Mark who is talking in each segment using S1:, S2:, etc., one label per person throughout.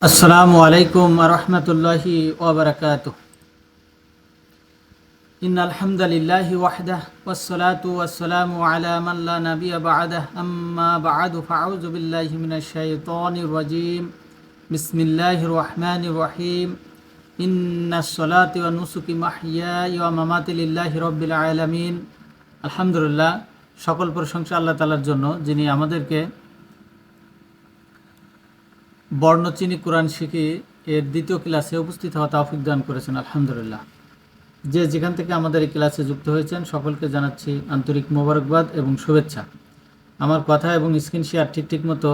S1: আসসালামু আলাইকুম ওয়া রাহমাতুল্লাহি ওয়া বারাকাতুহু। ইন্নাল হামদালিল্লাহি ওয়াহদাহু ওয়াস সালাতু ওয়াস সালামু আলা মান লা নাবিয়্যা বা'দাহু আম্মা বা'দু ফাআউযু বিল্লাহি মিনাশ শাইতানির রাজীম। বিসমিল্লাহির রহমানির রহিম। ইন্নাস সালাতি ওয়া নুসুকি মাহইয়ায়া ওয়া মামাতি লিল্লাহি রাব্বিল আলামিন। আলহামদুলিল্লাহ, সকল প্রশংসা আল্লাহ তাআলার জন্য, যিনি আমাদেরকে বর্ণচিনি কোরআন শিখি এর দ্বিতীয় ক্লাসে উপস্থিত হওয়া তৌফিক দান করেছেন। আলহামদুলিল্লাহ। যে যেখান থেকে আমাদের এই ক্লাসে যুক্ত হয়েছেন সকলকে জানাচ্ছি আন্তরিক মোবারকবাদ এবং শুভেচ্ছা। আমার কথা এবং স্ক্রিন শেয়ার ঠিক মতো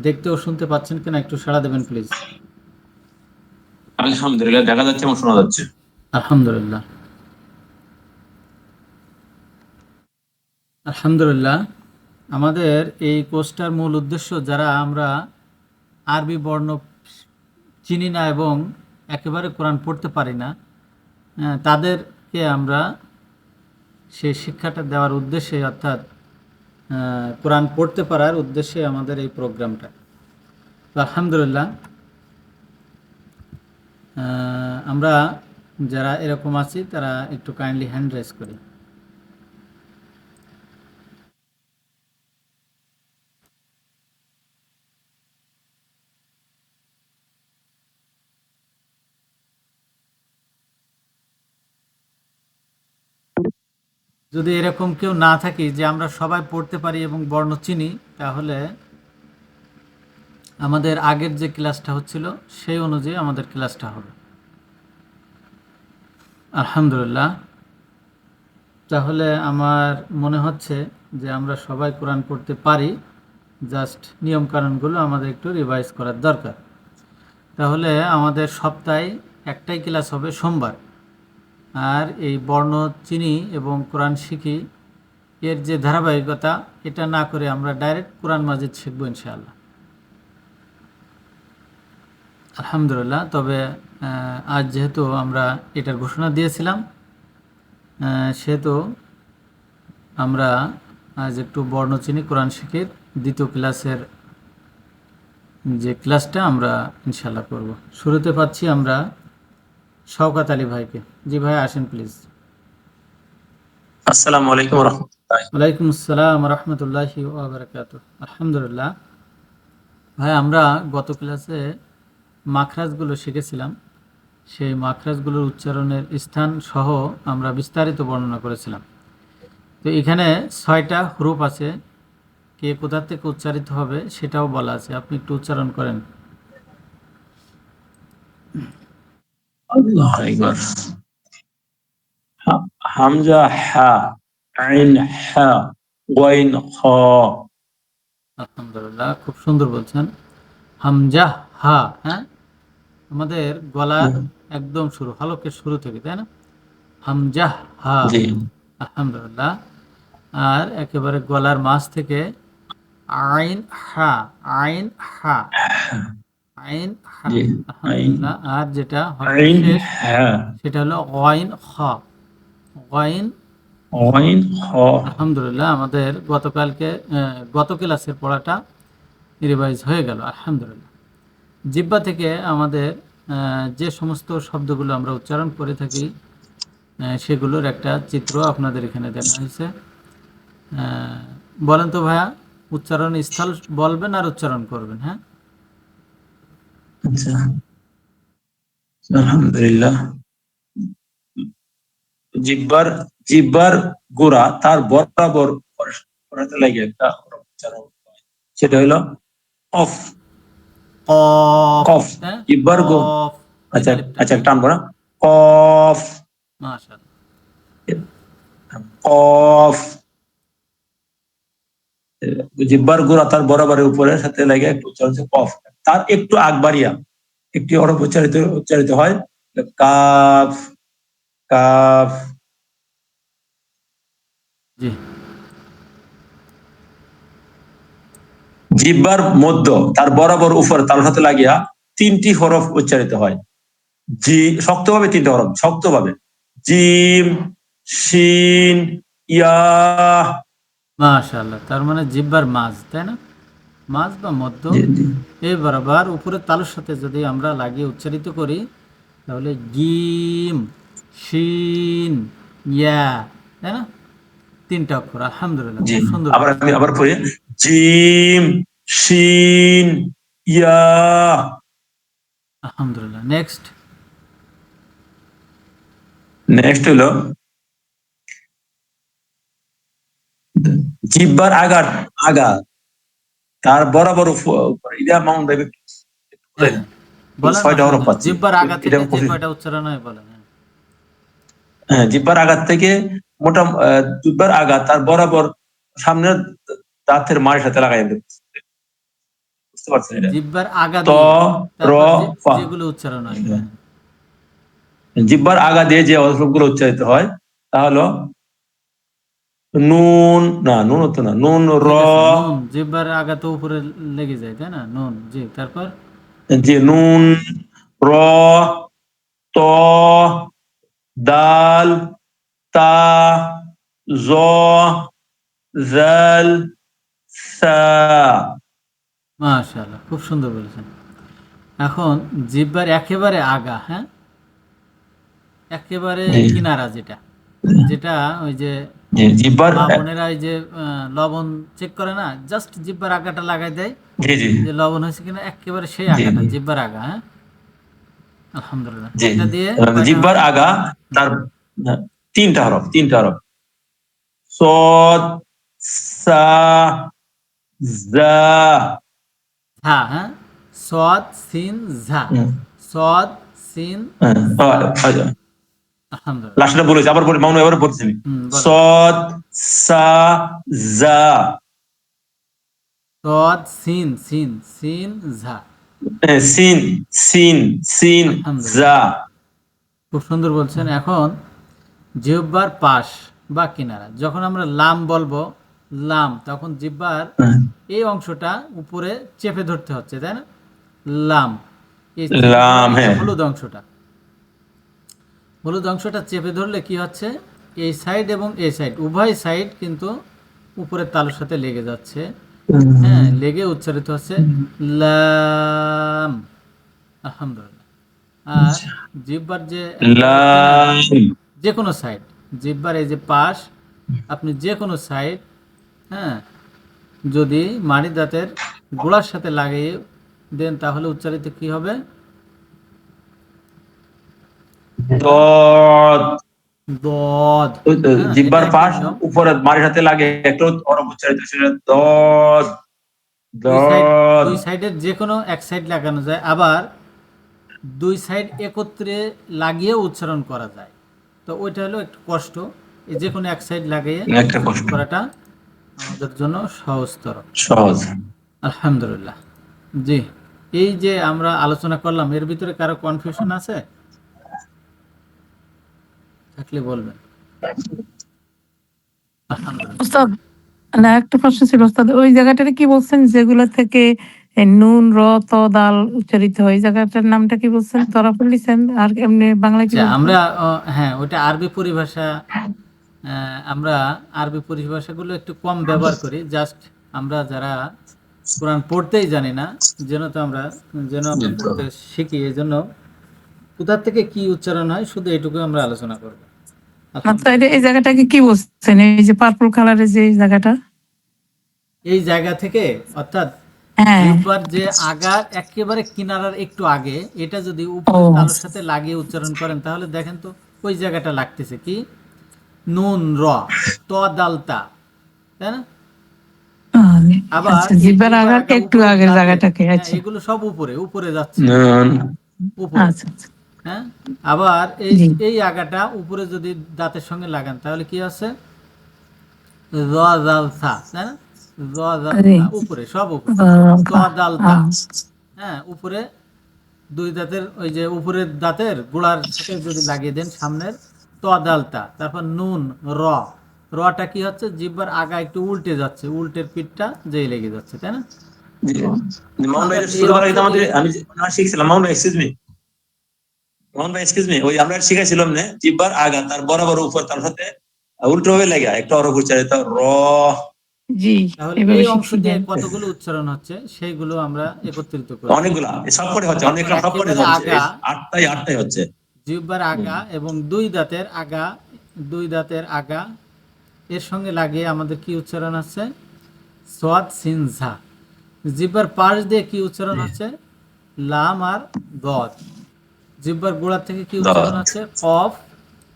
S1: দেখতে ও শুনতে পাচ্ছেন কিনা একটু সাড়া দেবেন প্লিজ।
S2: আলহামদুলিল্লাহ, দেখা যাচ্ছে এবং শোনা যাচ্ছে।
S1: আলহামদুলিল্লাহ আলহামদুলিল্লাহ। আমাদের এই কোর্সটার মূল উদ্দেশ্য, যারা আমরা আরবি বর্ণ চিনি না এবং একেবারে কোরআন পড়তে পারি না, তাদেরকে আমরা সেই শিক্ষাটা দেওয়ার উদ্দেশ্যে, অর্থাৎ কোরআন পড়তে পারার উদ্দেশ্যে আমাদের এই প্রোগ্রামটা। তো আলহামদুলিল্লাহ, আমরা যারা এরকম আছি তারা একটু কাইন্ডলি হ্যান্ড রেজ করি। যদি এরকম কেউ না থাকি যে আমরা সবাই পড়তে পারি এবং বর্ণ চিনি, তাহলে আমাদের আগের যে ক্লাসটা হচ্ছিল সেই অনুযায়ী আমাদের ক্লাসটা হবে। আলহামদুলিল্লাহ। তাহলে আমার মনে হচ্ছে যে আমরা সবাই কোরআন পড়তে পারি, জাস্ট নিয়মকানুনগুলো আমাদের একটু রিভাইজ করার দরকার। তাহলে আমাদের সপ্তাহে একটাই ক্লাস হবে সোমবার। আর এই বর্ণ চিনি এবং কোরআন শিখি এর যে ধারাবাহিকতা, এটা না করে আমরা ডাইরেক্ট কোরআন মাজিদ শিখবো ইনশাআল্লাহ। আলহামদুলিল্লাহ। তবে আজ যেহেতু আমরা এটার ঘোষণা দিয়েছিলাম, সেহেতু আমরা আজ একটু বর্ণ চিনি কোরআন শিখির দ্বিতীয় ক্লাসের যে ক্লাসটা আমরা ইনশাআল্লাহ করব। শুরুতে পাচ্ছি আমরা শওকত আলী ভাইকে। জি ভাই, আসেন প্লিজ।
S2: আসসালামু আলাইকুম ওয়া রাহমাতুল্লাহ।
S1: ওয়ালাইকুম আসসালাম ওয়া রাহমাতুল্লাহি ওয়া বারাকাতুহু। আলহামদুলিল্লাহ ভাই, আমরা গত ক্লাসে মাখরাজগুলো শিখেছিলাম। সেই মাখরাজগুলোর উচ্চারণের স্থান সহ আমরা বিস্তারিত বর্ণনা করেছিলাম। তো এখানে 6টা হুরুফ আছে, কে কোথা থেকে উচ্চারিত হবে সেটাও বলা আছে। আপনি একটু উচ্চারণ করেন।
S2: আল্লাহু আকবার। হামজা হা, আইন হা, গাইন খ।
S1: আলহামদুলিল্লাহ, খুব সুন্দর বলছেন। হামজা হা, হ্যাঁ, আমাদের গলার একদম শুরু, হলকের শুরু থেকে, তাই না? হামজা হা।
S2: জি
S1: আলহামদুলিল্লাহ। আর একেবারে গলার মাঝ থেকে আইন হা, আইন হা, আইন হা।
S2: জি আইন
S1: আলহামদুলিল্লাহ। আর যেটা
S2: আইন
S1: শেষ
S2: হা,
S1: সেটা হলো গইন খ, গইন।
S2: গাইন খ।
S1: আলহামদুলিল্লাহ, আমাদের গত ক্লাসের পড়াটা রিভাইজ হয়ে গেল। আলহামদুলিল্লাহ। জিহ্বা থেকে আমাদের যে সমস্ত শব্দগুলো আমরা উচ্চারণ করে থাকি সেগুলোর একটা চিত্র আপনাদের এখানে দেওয়া হয়েছে। বলেন তো ভাইয়া, উচ্চারণ স্থল বলবেন আর উচ্চারণ করবেন। হ্যাঁ,
S2: আচ্ছা, আলহামদুলিল্লাহ। জিহ্বার জিহ্বার গোড়া তার বরাবর পড়াতে লাগে একটা উচ্চারণ, সেটা হলো অফ,
S1: কফ।
S2: কফ।
S1: হ্যাঁ,
S2: জিহ্বার গো
S1: কফ, এই
S2: আচ্ছা
S1: আলিফটা।
S2: আচ্ছা,
S1: হ্যাঁ,
S2: টানবো না। কফ,
S1: মাশাআল্লাহ।
S2: কফ। জিহ্বার গোড়া তার বরাবরের উপরের সাথে লাগে একটু উচ্চারণ হচ্ছে কফ। তার একটু আগ বাড়িয়া একটি হরফ উচ্চারিত উচ্চারিত হয় কাফ, কাফ।
S1: জি,
S2: জিহ্বার মধ্য তার বরাবর উপরে তার সাথে লাগিয়া 3টি হরফ উচ্চারিত হয়। জি, শক্তভাবে 3টে হরফ, শক্তভাবে। জিম, শিন, ইয়া।
S1: মাশাআল্লাহ। তার মানে জিহ্বার মাঝ, তাই না? মাঝ বা মধ্য
S2: জি জি
S1: এই বরাবর উপরের তালুর সাথে যদি আমরা লাগিয়ে উচ্চারিত করি তাহলে গিম, শিন, ইয়া, তাই না? 3টা অক্ষর। আলহামদুলিল্লাহ,
S2: জি
S1: খুব সুন্দর
S2: আবার
S1: বলেছেন।
S2: আমি আবার পড়ি, জিম, শিন, ইয়া।
S1: আলহামদুলিল্লাহ। নেক্সট।
S2: নেক্সট হলো জিহ্বার আগার আগা তার বরাবর এটা মাউন্ট ভাই একটু বুঝাই
S1: হ্যাঁ,
S2: দেন। এই
S1: বলেন,
S2: 6টা হরফ
S1: অসুবিধা নেই।
S2: পাচ্ছি,
S1: জিহ্বার আগা
S2: এটা
S1: থেকে যে
S2: কঠিন।
S1: কয়টা উচ্চারণ হয় বলেন। হ্যাঁ।
S2: হ্যাঁ, জিহ্বার আঘাত থেকে মোটা জিহ্বার আঘাত তার বরাবর সামনের দাঁতের মাড়ির সাথে লাগাই দেব। বুঝতে পারছেন এটা?
S1: জিহ্বার আগা
S2: ত
S1: দিয়ে
S2: র
S1: তারপর যে
S2: ফা।
S1: যেগুলো উচ্চারণ হয়। হ্যাঁ।
S2: জিহ্বার আগা দিয়ে যে হরফগুলো উচ্চারিত হয় তা হলো নুন, না নুন হতো না, নুন, র,
S1: ঠিক আছে, নুন জিহ্বার আগা তো উপরে লেগে যায়, তাই না? নুন, জি, তারপর
S2: যে নুন, র, ত, দাল, তা, জ, জাল, সা।
S1: মাশাআল্লাহ, খুব সুন্দর বলেছেন। এখন জিহ্বার একেবারে আগা, হ্যাঁ, একেবারে
S2: জি
S1: কিনারা, যেটা যেটা ওই যে
S2: জি জিহ্বার
S1: মা বোনেরা ওই যে লবণ চেক করে না, জাস্ট জিহ্বার আগাটা লাগাই দেয়
S2: জি জি
S1: যে লবণ হয়েছে কিনা, একেবারে সেই
S2: জি
S1: আগাটা
S2: জি
S1: জিহ্বার আগা। হ্যাঁ, আলহামদুলিল্লাহ।
S2: জি
S1: এটা দিয়ে কয়টা
S2: জিহ্বার
S1: হয়?
S2: আগা
S1: হুম,
S2: তার 3টা হরফ, 3টা হরফ, সদ, সা, জা।
S1: ঝা, হ্যাঁ, সদ সিন ঝা, সদ সিন ঝা। আলহামদুলিল্লাহ।
S2: লাস্টটা বলেছি, আবার বলি মামুন, এবার বলছি আমি।
S1: হুম, বলেন।
S2: সদ, সা, জা।
S1: সদ সিন সিন সিন ঝা।
S2: সিন, সিন, সিন,
S1: আলহামদুলিল্লাহ,
S2: জা।
S1: খুব সুন্দর বলছেন। এখন জিহ্বার পাশ বা কিনারা, যখন আমরা লাম বলবো, লাম, তখন জিহ্বার এই অংশটা উপরে চেপে ধরতে হচ্ছে, তাই না? লাম, এই চেপে ধরা
S2: লাম,
S1: মানে
S2: হ্যাঁ।
S1: হলুদ অংশটা, হলুদ অংশটা চেপে ধরলে কি হচ্ছে, এই সাইড এবং এই সাইড উভয় সাইড কিন্তু উপরের তালুর সাথে লেগে যাচ্ছে। হ্যাঁ, লেগে উচ্চারিত হচ্ছে লাম। আলহামদুলিল্লাহ। আর জিহ্বার যে একেবারে কিনারা,
S2: লাম।
S1: যে কোনো সাইড, জিহ্বার এই যে পাশ, আপনি যে কোনো সাইড, হ্যাঁ, যদি মাড়ি দাঁতের গোড়ার সাথে লাগিয়ে দেন তাহলে উচ্চারিত কি হবে? এটা
S2: দদ।
S1: দদ। হ্যাঁ, এটা
S2: জিহ্বার
S1: একটা
S2: পাশ
S1: নিয়ম।
S2: উপরে মাড়ির সাথে লাগে একটু হরফ উচ্চারিত, সেটা দদ,
S1: দুই সাইড,
S2: দদ।
S1: দুই সাইডের যে কোনো এক সাইড লাগানো যায়, আবার দুই সাইড একত্রে লাগিয়েও উচ্চারণ করা যায়। তো ওইটা হলো একটু কষ্ট, এই যে কোনো এক সাইড লাগিয়ে
S2: একটা
S1: উচ্চারণ
S2: কষ্ট,
S1: করাটা আমাদের জন্য সহজতর।
S2: সহজ।
S1: আলহামদুলিল্লাহ। জি, এই যে আমরা আলোচনা করলাম, এর ভিতরে কারো কনফিউশন আছে? থাকলে বলবেন। আলহামদুলিল্লাহ।
S3: ওস্তাদ, না একটা প্রশ্ন ছিল ওস্তাদ, ওই জায়গাটাতে কি বলছেন যেগুলো থেকে নুন, র, ত, দাল উচ্চারিত হয়, এই জায়গাটার নামটা কি বলছেন? ধরা পড়লিছেন আর এমনি বাংলায় কি
S1: আচ্ছা,
S3: বলছেন?
S1: আমরা হ্যাঁ, ওটা আরবি পরিভাষা। আমরা আরবি পরিভাষাগুলো একটু কম ব্যবহার করি, জাস্ট আমরা যারা কোরআন পড়তেই জানি না, যেন তো আমরা যেন আমরা পড়তে শিখি, এই জন্য কোথা থেকে কি উচ্চারণ হয় শুধু এটুকু আমরা আলোচনা করব।
S3: আচ্ছা,
S1: আলহামদুলিল্লাহ।
S3: এই জায়গাটাকে কি বলছেন, এই যে পার্পল কালারের যে জায়গাটা?
S1: এই জায়গা থেকে, অর্থাৎ
S3: হ্যাঁ।
S1: জিহ্বার যে আগার একেবারে কিনারার একটু আগে, এটা যদি
S3: ও
S1: উপরের তালুর সাথে লাগিয়ে উচ্চারণ করেন তাহলে দেখেন তো ওই জায়গাটা লাগতেছে কি, নুন, র, ত, দালতা, তাই না?
S3: আহ,
S1: আবার
S3: আচ্ছা,
S1: এই
S3: জিহ্বার
S1: জিহ্বার
S3: আগারটা
S1: আগা
S3: একটু
S1: উপরের
S3: আগের
S1: দাঁতের,
S3: জায়গাটাকে,
S1: হ্যাঁ,
S3: আচ্ছা।
S1: এগুলো সব উপরে উপরে যাচ্ছে,
S2: নুন।
S1: উপরে।
S3: আচ্ছা আচ্ছা।
S1: হ্যাঁ, আবার এই
S3: জি।
S1: এই আগাটা উপরে যদি দাঁতের সঙ্গে লাগান তাহলে কি আছে, র, জাল, সা, তাই না? র, জাল,
S3: জি।
S1: সা, উপরে, সব উপরে। ত, দাল, তা,
S3: আহ,
S1: হ্যাঁ, উপরে দুই দাঁতের ওই যে উপরের দাঁতের গোড়ার সাথে যদি লাগিয়ে দেন সামনের, ত, দালতা, তারপর নুন, র, রটা কি হচ্ছে, জিহ্বার আগা একটু উল্টে যাচ্ছে, উল্টের পিঠটা যেই লেগে যাচ্ছে, তাই না?
S2: মামুন ভাই,
S1: অর্থাৎ এই
S2: শুরু করার
S1: অংশ
S2: আগে তো আমাদের
S1: দিয়ে,
S2: আমি আমরা শিখছিলাম, মামুন ভাই এক্সকিউজ মি, মামুন ভাই এক্সকিউজ মি, ওই আমরা শিখাইছিলাম না জিহ্বার আগা তার বরাবর উপর তার সাথে উল্টো ভাবে লাগা একটা হরফ উচ্চারিত র।
S3: জি,
S1: তাহলে
S3: এভাবে
S1: এই অংশ
S3: শিখছি
S1: দিয়ে
S3: দেন।
S1: কতগুলো উচ্চারণ হচ্ছে সেইগুলো আমরা একত্রিত করব।
S2: অনেকগুলা সবকটি হচ্ছে, অনেকগুলা সবকটি
S1: একেবারে
S2: হচ্ছে,
S1: আগা,
S2: আটটাই হচ্ছে।
S1: জিহ্বার আগা এবং দুই দাঁতের আগা এর সঙ্গে লাগিয়ে আমাদের কি উচ্চারণ আছে? সোয়াদ সিন ঝা। জিহ্বার পাশ দিয়ে কি উচ্চারণ হচ্ছে? লাম আর দদ। জিহ্বার গোড়া থেকে কি উচ্চারণ
S2: দত,
S1: হচ্ছে? কফ,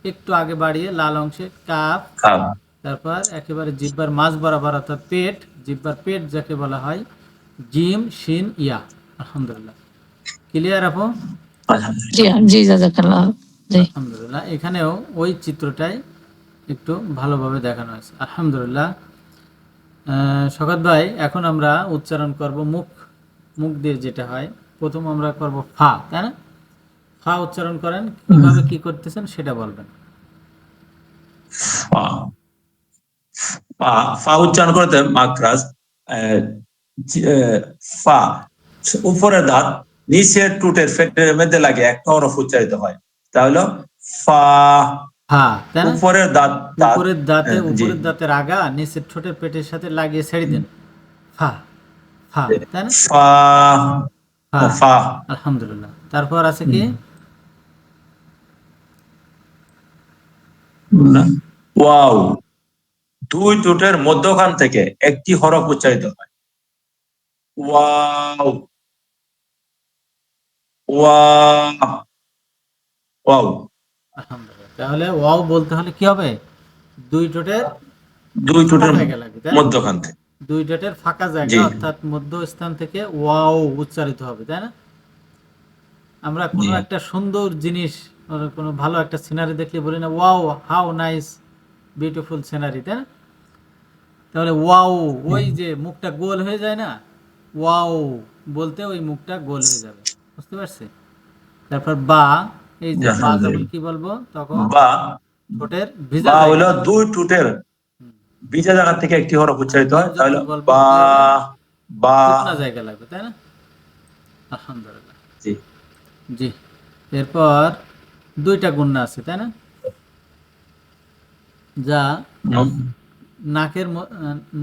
S1: একটু আগে বাড়িয়ে লাল অংশে কাফ।
S2: কাপ।
S1: তারপর একেবারে জিহ্বার মাঝ বরাবর অর্থাৎ পেট, জিহ্বার পেট যাকে বলা হয়, জিম শিন ইয়া। আলহামদুলিল্লাহ, ক্লিয়ার আপু?
S3: জি, জি, জাজাকাল্লাহ। জি।
S1: আলহামদুলিল্লাহ, এখানেও ওই চিত্রটাই একটু ভালোভাবে দেখানো হয়েছে। আলহামদুলিল্লাহ। শওকত ভাই, এখন আমরা উচ্চারণ করব মুখ দিয়ে যেটা হয়। প্রথম আমরা করব ফা, তাই না? ফা উচ্চারণ করেন, কিভাবে কি করতেছেন সেটা বলবেন।
S2: ফা, ফা, ফা উচ্চারণ করতে মাকরাজ, আহ, ফা উপরের দাঁত নিচের টুটের ফেটের মধ্যে লাগে একটা হরফ উচ্চারিত হয়, তাহলে ফা।
S1: ফা, তাই না?
S2: উপরের দাঁত দাঁত জি,
S1: উপরের দাঁতের আগা নিচের ঠোঁটের পেটের সাথে লাগিয়ে ছেড়ে দেন। ফা, ফা, তাই না?
S2: ফা,
S1: ফা।
S2: ফা।
S1: আলহামদুলিল্লাহ। তারপর আছে কি?
S2: ওয়াও, দুই ঠোঁটের মধ্যখান থেকে একটি হরফ উচ্চারিত হয়। Wow, wow, wow.
S1: আলহামদুলিল্লাহ। তাহলে ওয়াও বলতে হলে কি হবে? দুই ঠোঁটের
S2: দুই
S1: ফাঁকা
S2: ঠোঁটের
S1: জায়গা লাগবে, তাই না?
S2: মধ্যখান থেকে।
S1: দুই ঠোঁটের ফাঁকা জায়গা
S2: জি,
S1: অর্থাৎ মধ্যস্থান থেকে ওয়াও উচ্চারিত হবে, তাই না? আমরা
S2: জি,
S1: কোনো একটা সুন্দর জিনিস, কোনো ভালো একটা সিনারি দেখলে বলি না, wow how nice beautiful scenery, তাই না? তাহলে ওয়াও, ওই যে মুখটা গোল হয়ে যায় না, ওয়াও বলতে ওই মুখটা গোল হয়ে যাবে। বুঝতে পারছি? তারপর বা, এই
S2: জি,
S1: যে বা যখন
S2: আলহামদুলিল্লাহ।
S1: কি বলবো তখন
S2: বা,
S1: ঠোঁটের ভিজা
S2: বা
S1: জায়গা
S2: হলো
S1: থেকে।
S2: দুই ঠোঁটের বিজা জায়গা থেকে একটি হরফ
S1: আর
S2: উচ্চারিত
S1: মিম
S2: হয়, তাহলে
S1: যখন বলবো
S2: বা,
S1: কি হবে?
S2: বা।
S1: শুকনা জায়গা লাগবে, তাই না? আলহামদুলিল্লাহ।
S2: জি,
S1: জি। এরপর দুইটা গুণনা আছে, তাই না? যা
S2: নুন,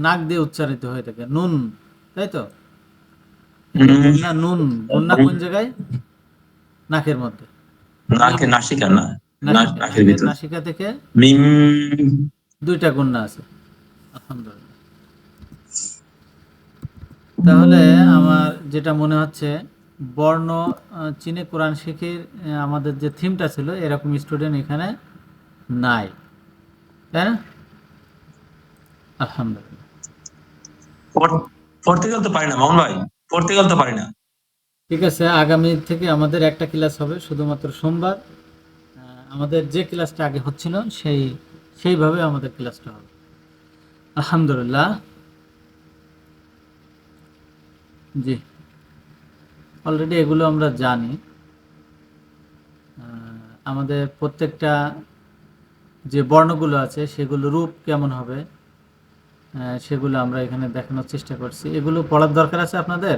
S1: নাক দিয়ে উচ্চারিত হয়ে থাকে, নুন, তাই তো? এই যে
S2: নুন,
S1: গুণনা নুন, গুণনা কোন জায়গায়? নাকের মধ্যে। মিম,
S2: নাকে নাসিকা না,
S1: নাসিকা,
S2: নাকের
S1: নাকের
S2: ভিতর।
S1: নাসিকা থেকে
S2: মিম,
S1: দুইটা গুণনা আছে। আলহামদুলিল্লাহ। তাহলে আমার যেটা মনে হচ্ছে, বর্ণ চীনে কোরআন শিখির আমাদের যে থিমটা ছিল, এরকম স্টুডেন্ট এখানে নাই, তাই না? আলহামদুলিল্লাহ।
S2: পর্তুগাল তো পারি না মামুন ভাই, পর্তুগাল তো পারি না।
S1: ঠিক আছে, আগামী থেকে আমাদের একটা ক্লাস হবে শুধুমাত্র সোমবার। আমাদের যে ক্লাসটা আগে হচ্ছিল সেইভাবে আমাদের ক্লাসটা হবে। আলহামদুলিল্লাহ। জি, অলরেডি এগুলো আমরা জানি। আমাদের প্রত্যেকটা যে বর্ণগুলো আছে সেগুলো রূপ কেমন হবে, সেগুলো আমরা এখানে দেখানোর চেষ্টা করছি। এগুলো পড়ার দরকার আছে আপনাদের?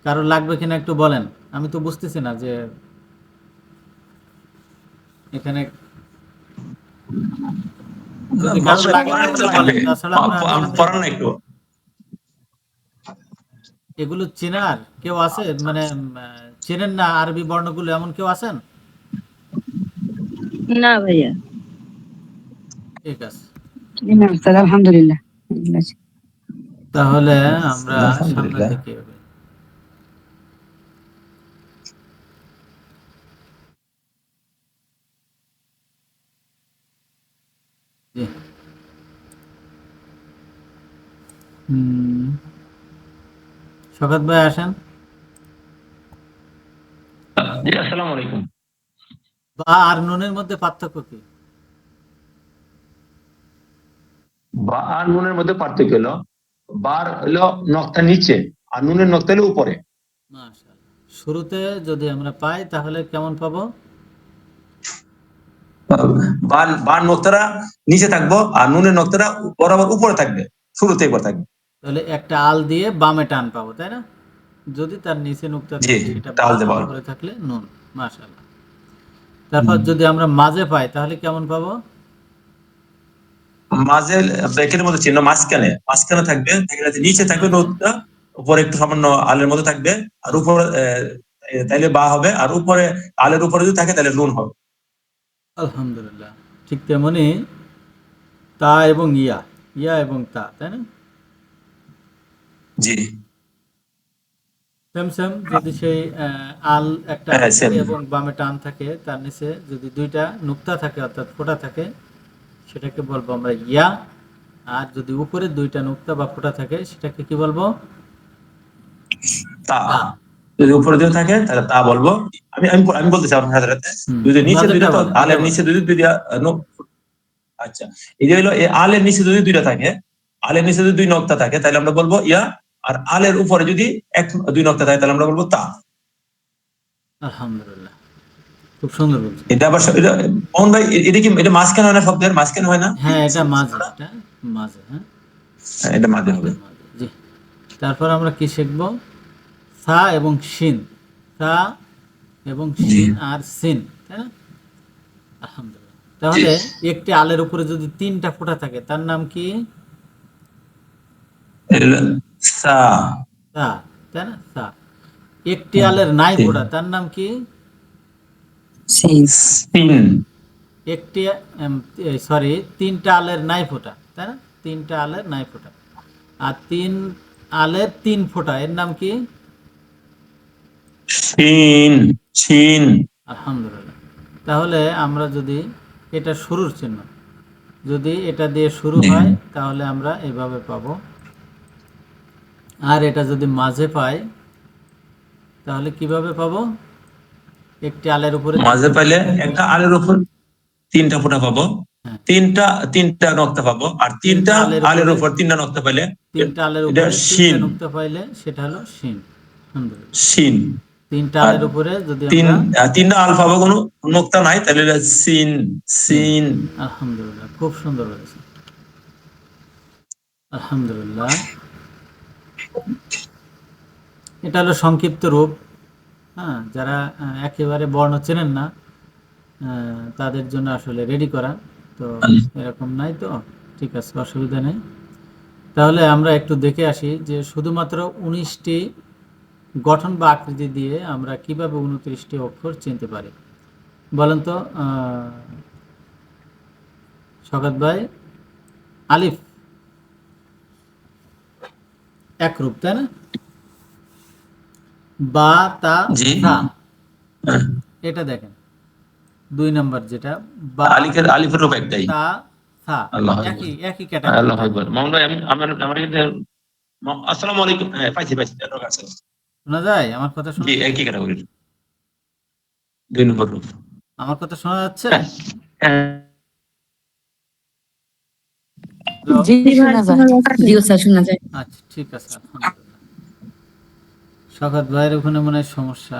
S1: কারো লাগবে কিনা একটু বলেন। আমি তো বুঝতেছি না যে এখানে, যদি কারো
S2: মামুন ভাই
S1: লাগে
S2: পড়ার একটু
S1: তাহলে
S2: লাগবে,
S1: বলেন, তাছাড়া আমরা আসলে
S2: পড়ার না একটু।
S1: এগুলো চেনার কেউ আছে? মানে চেনেন না আরবি বর্ণগুলো, এমন কেউ আছেন?
S4: না ভাইয়া।
S1: ঠিক আছে,
S4: না স্যার, আলহামদুলিল্লাহ। আচ্ছা।
S1: তাহলে আমরা সামনের
S2: আলহামদুলিল্লাহ।
S1: দিকে এগোই। জি। শওকত ভাই আসেন।
S2: জি, আসসালামু আলাইকুম।
S1: বা আর নুনের মধ্যে পার্থক্য কি?
S2: বা আর নুনের মধ্যে পার্থক্য হলো, বার হলো নকটা নিচে আর নুনের নকটা হলো উপরে।
S1: মাশাআল্লাহ। শুরুতে যদি আমরা পাই তাহলে কেমন পাবো?
S2: বার বার নকটারা নিচে থাকবো আর নুনের নকটারা বরাবর উপরে থাকবে, শুরুতে উপরে থাকবে।
S1: তাহলে একটা আল দিয়ে বামে টান পাবো, তাই না? যদি তার নিচে নুক্তা
S2: জি,
S1: থাকে সেটা বা,
S2: তাহলে
S1: আর
S2: বল।
S1: উপরে থাকলে নুন। মাশাআল্লাহ। তারপর যদি আমরা মাঝে পাই তাহলে কেমন পাবো?
S2: মাঝে ব্র্যাকেটের মধ্যে চিহ্ন মাঝখানে থাকবে, নিচে থাকবে নোটটা, উপরে একটু সামান্য আলের মধ্যে থাকবে, আর উপরে তাইলে বা হবে, আর উপরে আলের উপরে যদি থাকে তাহলে নুন হবে।
S1: আলহামদুলিল্লাহ। ঠিক তেমনি তা এবং ইয়া, ইয়া এবং তা, তাই না?
S2: জি
S1: সেম সেম, যদি সেই আল একটা
S2: হ্যাঁ সেম।
S1: উপরে এবং বামে টান থাকে, তার নিচে যদি দুইটা নুক্তা থাকে অর্থাৎ ফোঁটা থাকে, সেটাকে বলবো আমরা ইয়া। আর যদি উপরে দুইটা নুক্তা বা ফোঁটা থাকে, সেটাকে কি বলবো?
S2: তা
S1: তা।
S2: যদি উপরে যদি থাকে তাহলে তা বলবো। আমি আমি আমি বলতে চাই আপনার সাথে, যদি নিচে
S1: মাঝেরটা
S2: দুইটা, তো
S1: বলেন, এটা
S2: আলের নিচে
S1: বলেন।
S2: যদি দুইটা আচ্ছা, এই যে হলো এই আলের নিচে যদি দুইটা থাকে, আলের নিচে যদি দুই নক্তা থাকে তাহলে আমরা বলবো ইয়া, আর আলের উপরে যদি দুই নক্তা থাকে তাহলে আমরা বলবো তা।
S1: আলহামদুলিল্লাহ, খুব সুন্দর বলছেন।
S2: এটা আবার এটা মোহন ভাই, এটা কি এটা মাঝখানে হয় না, শব্দের মাঝখানে হয় না?
S1: হ্যাঁ, এটা মাঝে, এটা মাঝে। হ্যাঁ,
S2: হ্যাঁ, এটা মাঝে হবে।
S1: এটা মাঝে, জি। তারপর আমরা কি শিখব? সা এবং শিন, সা এবং
S2: জি
S1: শিন আর সিন, তাই না? আলহামদুলিল্লাহ। তাহলে একটি আলের উপরে যদি তিনটা ফোঁটা থাকে, তার নাম কি?
S2: সা।
S1: সা, তাই না? সা। একটি আলের নাই ফোঁটা, তার নাম কি?
S4: সিন।
S2: সিন।
S1: একটি সরি, তিনটা আলের নাই ফোঁটা, তাই না? তিনটা আলের নাই ফোঁটা, আর তিন আলের তিন ফোঁটা, এর নাম কি?
S2: শিন। শিন।
S1: আলহামদুলিল্লাহ। তাহলে আমরা যদি এটা শুরুর চিহ্ন, যদি এটা দিয়ে শুরু
S2: জি।
S1: হয় তাহলে আমরা এভাবে পাবো, আর এটা যদি মাঝে পাই তাহলে কিভাবে পাবো? একটি আলের উপরে
S2: মাঝে পাইলে একটা আলের উপর তিনটা ফোঁটা পাবো,
S1: হ্যাঁ,
S2: তিনটা তিনটা নক্তা পাবো, আর তিনটা আলের উপর তিনটা নক্তা পাইলে
S1: তিনটা আলের
S2: এটা
S1: উপরে তিনটা
S2: শিন।
S1: নুক্তা পাইলে সেটা হলো শিন। আলহামদুলিল্লাহ।
S2: শিন।
S1: তিনটা
S2: আর
S1: আলের উপরে যদি
S2: তিন
S1: আমরা
S2: তিনটা আল পাবো, কোনো নক্তা নাই, তাহলে এটা সিন।
S1: সিন।
S2: সিন।
S1: আলহামদুলিল্লাহ, খুব সুন্দর হয়েছে। আলহামদুলিল্লাহ। এটা হলো সংক্ষিপ্ত রূপ। হ্যাঁ, যারা একেবারে বর্ণ চেনেন না, তাদের জন্য আসলে রেডি করা, তো এরকম নাই তো, ঠিক আছে, অসুবিধা নেই। তাহলে আমরা একটু দেখে আসি যে শুধুমাত্র 19টি গঠন বা আকৃতি দিয়ে আমরা কিভাবে 29টি অক্ষর চিনতে পারি। বলেন তো শওকত ভাই। আলিফ এক রূপ, তাই না? বা, তা,
S2: জি।
S1: সা,
S2: হ্যাঁ।
S1: এটা দেখেন 2 নাম্বার যেটা, বা,
S2: আলিফের রূপ একটাই।
S1: তা, সা,
S2: আল্লাহ
S1: একই
S2: আকবার।
S1: একই ক্যাটাগরি,
S2: আল্লাহ
S1: তাই না?
S2: আকবার। মামুন ভাই, আমার আমার কিন্তু আসসালামু আলাইকুম। হ্যাঁ, পাইছি পাইছি, নেটওয়ার্ক আছে।
S1: শোনা যায়? আমার কথা শোনা
S2: জি,
S1: যায়?
S2: একই ক্যাটাগরির 2 নম্বর রূপ।
S1: আমার কথা শোনা যাচ্ছে?
S2: হ্যাঁ, হ্যাঁ।
S1: হ্যালো?
S3: জি শোনা যায়।
S4: জি স্যার, শোনা যায়।
S1: আচ্ছা, ঠিক আছে, আলহামদুলিল্লাহ। শওকত ভাইয়ের ওখানে মনে হয় সমস্যা।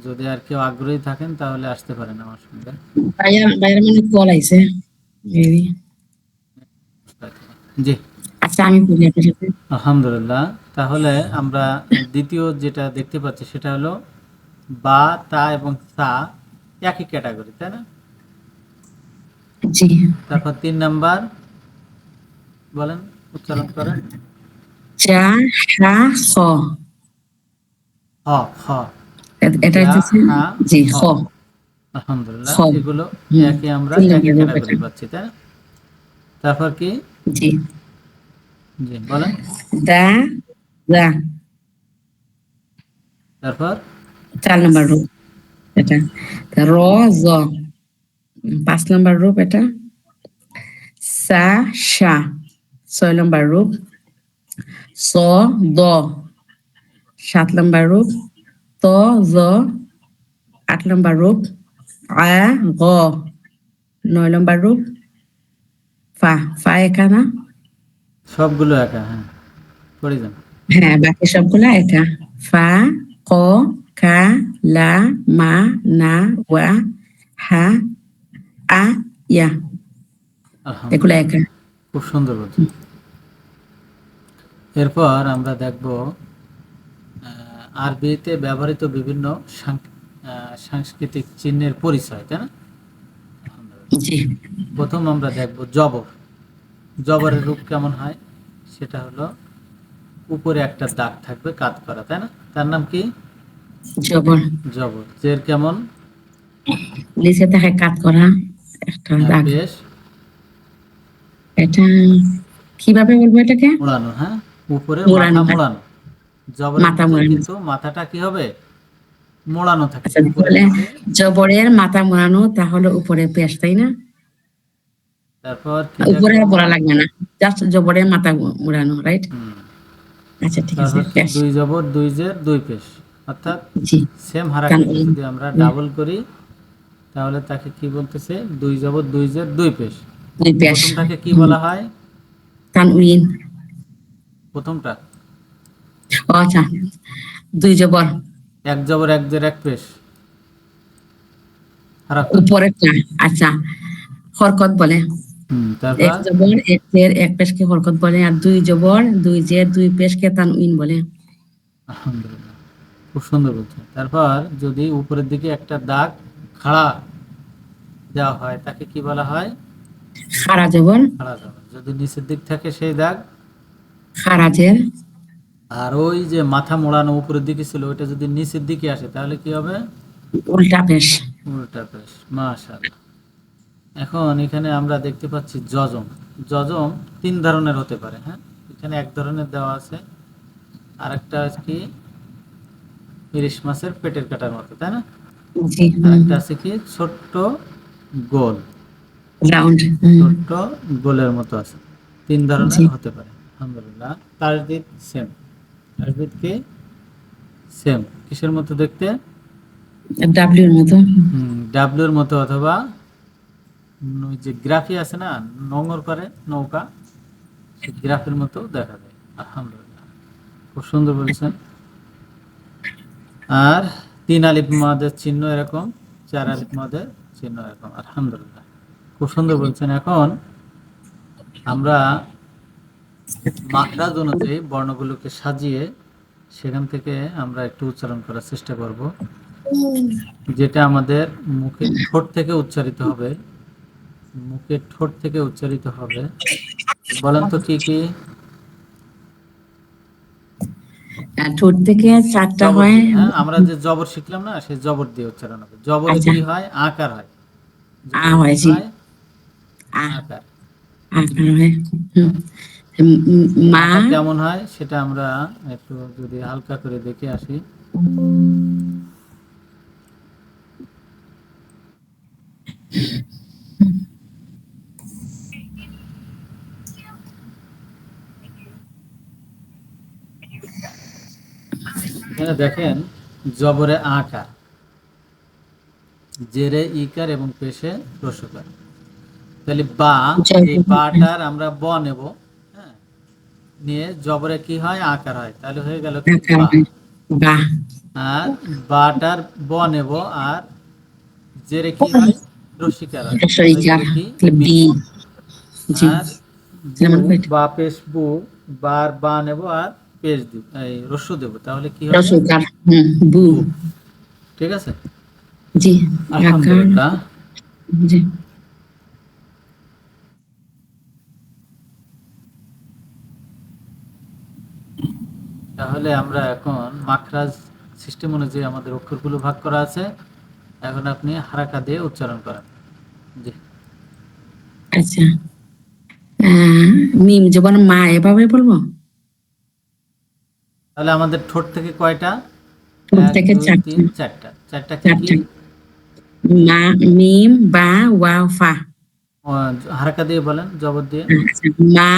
S1: যদি আর কেউ আগ্রহী থাকেন তাহলে আসতে পারেন আমার সঙ্গে।
S4: ভাইয়ার মানে কল আইছে। জি।
S1: জি,
S4: আচ্ছা, আমি বলি আপনার সাথে।
S1: আলহামদুলিল্লাহ। তাহলে আমরা দ্বিতীয় যেটা দেখতে পাচ্ছি সেটা হলো বা, তা এবং সা একই ক্যাটাগরি, তাই না?
S4: জি।
S1: তারপর 3 নাম্বার বলেন, উচ্চারণ করেন।
S4: চা, হা, খ।
S1: হ, খ,
S4: এটা
S1: যা,
S4: হচ্ছে
S1: হা,
S4: জি
S1: খ।
S4: খ।
S1: আলহামদুলিল্লাহ,
S4: খ।
S1: এগুলো
S4: হুম।
S1: একই, আমরা
S4: 3
S1: একই
S4: নম্বর রূপ
S1: ক্যাটাগরি
S4: এটা।
S1: পাচ্ছি, তাই না? তারপর কি?
S4: জি।
S1: জি, বলেন।
S4: দা, দা।
S1: তারপর
S4: 4 নম্বর রূপ এটা। র, জ। 5 নম্বর রূপ এটা। সা, সা। 6 নম্বর রূপ। স, দ। 7 নম্বর রূপ। ত, জ। 8 নম্বর রূপ। আ, গ। 9 নম্বর রূপ। ফা, ফা একা না?
S1: সবগুলো একা, হ্যাঁ, পড়ে যান।
S4: হ্যাঁ, বাকি সবগুলা একা। ফা, ক, কা, লা, মা, না, ওয়া, হা, আ, ইয়া। এগুলো
S1: আলহামদুলিল্লাহ,
S4: একা।
S1: খুব সুন্দর বলছেন। এরপর আমরা দেখব আরবিতে ব্যবহৃত বিভিন্ন সাংস্কৃতিক চিহ্নের পরিচয়, তাই না?
S4: জি।
S1: প্রথম আমরা দেখব জবর। জবরের রূপ কেমন হয়, সেটা হলো উপরে একটা দাগ থাকবে কাত করা, তাই না? তার নাম কি?
S4: জবর।
S1: জবর। জের কেমন?
S4: নিচে থাকে কাত করা একটা দাগ।
S1: পেশ
S4: এটা কিভাবে বলবো এটাকে?
S1: মোড়ানো, হ্যাঁ, উপরে মাথা
S4: মোড়ানো হয়।
S1: মোড়ানো। জবরের
S4: মাথা
S1: মধ্যে
S4: মোড়ানো।
S1: কিন্তু মাথাটা কি হবে? মোড়ানো থাকে
S4: আচ্ছা
S1: উপরের
S4: তাহলে
S1: দিকে।
S4: জবরের মাথা মোড়ানো, তাহলে উপরে পেশ, তাই না?
S1: তারপর কি
S4: উপরে আর
S1: দেখো?
S4: বলা লাগবে না, জাস্ট জবরের মাথা মোড়ানো, রাইট?
S1: হুম,
S4: আচ্ছা ঠিক
S1: তার
S4: আছে,
S1: হচ্ছে
S4: পেশ।
S1: 2 জবর 2 জের 2 পেশ, অর্থাৎ
S4: জি।
S1: সেম হারাকাকে
S4: তানউইন।
S1: যদি আমরা ডাবল করি তাহলে তাকে কি বলতেছে? 2 জবর 2 জের 2 পেশ।
S4: দুই পেশ।
S1: প্রথমটাকে কি
S4: হুম,
S1: বলা হয়?
S4: তানউইন।
S1: প্রথমটা
S4: ও আচ্ছা, দুই জবর
S1: 1 জবর 1 জের 1 পেশ, হারাকা।
S4: উপরেরটা। আচ্ছা, হরকত বলে।
S1: তারপর
S4: এক জবর এক জের এক পেশকে হরকত বলে, আর দুই জবর দুই জের দুই পেশকে তানউইন বলে।
S1: আলহামদুলিল্লাহ, খুব সুন্দর বলছে। তারপর যদি উপরের দিকে একটা দাগ খাড়া দেওয়া হয় তাকে কি বলা হয়?
S4: খারা জবর।
S1: খাড়া জবর। যদি নিচের দিক থাকে সেই দাগ,
S4: খারাজের।
S1: আর ওই যে মাথা মোড়ানো উপরের দিকে ছিল ওইটা যদি নিচের দিকে আসে তাহলে কি হবে?
S4: উল্টা পেশ।
S1: উল্টা পেশ। মাশাআল্লাহ। এখন এখানে আমরা দেখতে পাচ্ছি যজম। যজম 3 ধরনের হতে পারে, হ্যাঁ, এখানে এক ধরনের দেওয়া আছে, আরেকটা কি ইলিশ মাছের পেটের কাটার মতো, তাই না?
S4: জি।
S1: আরেকটা আছে কি ছোট্ট গোল,
S4: রাউন্ড।
S1: ছোট্ট গোলের মতো আছে। 3 ধরনের
S4: জি।
S1: হতে পারে। আলহামদুলিল্লাহ। তাসদিদ সেম। তাসদিদ কি সেম, কিসের মতো দেখতে?
S4: ডাব্লিউর মতো।
S1: ডাব্লিউর মতো, অথবা ওই যে গ্রাফি আছে না, নোঙর করে নৌকা, সেই গ্রাফের মতো দেখা যায়। আলহামদুলিল্লাহ, খুব সুন্দর বলছেন। আর 3 আলিফ মাদের চিহ্ন এরকম, 4 আলিফ মাদের চিহ্ন এরকম। আলহামদুলিল্লাহ, খুব সুন্দর বলছেন। এখন আমরা মাখরাজ অনুযায়ী বর্ণগুলোকে সাজিয়ে সেখান থেকে আমরা একটু উচ্চারণ করার চেষ্টা করব, যেটা আমাদের মুখের ঠোঁট থেকে উচ্চারিত হবে। মুখের ঠোঁট থেকে উচ্চারিত হবে। বলেন তো কি কি?
S4: ঠোঁট থেকে 4টা
S1: জবর
S4: হয়।
S1: দিয়ে, হ্যাঁ, আমরা যে জবর শিখলাম না, সেই জবর দিয়ে উচ্চারণ হবে। জবরে
S4: আচ্ছা,
S1: কি হয়? আকার হয়।
S4: আ
S1: জবরে
S4: হয়,
S1: কি
S4: জি।
S1: হয়?
S4: আ
S1: আকার।
S4: আকার হয়। হুম।
S1: হ্যাঁ,
S4: মা।
S1: আকার কেমন হয় সেটা আমরা একটু যদি হালকা করে দেখে আসি। এখানে দেখেন জবরে আকার, জেরে ইকার এবং পেশে রসকার। তাহলে বা, এই বাটার আমরা ব নেব, হ্যাঁ, নিয়ে জবরে কি হয়? আকার হয়। তাহলে হয়ে গেল কি?
S4: আকার
S1: বা।
S4: হয়। বা।
S1: আর বাটার ব নেব, আর জেরে কি হয়? রসিকার হয়। তাহলে হয়ে
S4: রসইকার।
S1: যাবে কি?
S4: তাহলে
S1: বি।
S4: বি। জি।
S1: আর বু,
S4: সালাম আলাইকুম।
S1: বা পেশ বু, বার বা নেব আর পেশ দিব, এই রস্য দেব, তাহলে কি হবে?
S4: রসইকার। হুম, বু।
S1: বু। ঠিক আছে,
S4: জি। আকার।
S1: আলহামদুলিল্লাহ।
S4: জি।
S1: তাহলে আমরা এখন মাখরাজ সিস্টেম অনুযায়ী আমাদের অক্ষরগুলো ভাগ করা আছে। এখন আপনি হারাকা দিয়ে উচ্চারণ করেন। জি।
S4: আচ্ছা, মিম যেমন মা, এভাবে বলবো।
S1: তাহলে আমাদের ঠোঁট থেকে কয়টা?
S4: ঠোঁট
S1: 1
S4: থেকে
S1: 2
S4: 4টা।
S1: 3 4টা। 4টা কি কি?
S4: 4টা। মা, মিম, বা, ওয়া, ফা।
S1: ও, হারাকা দিয়ে বলেন, জবর দিয়ে।
S4: আচ্ছা, মা,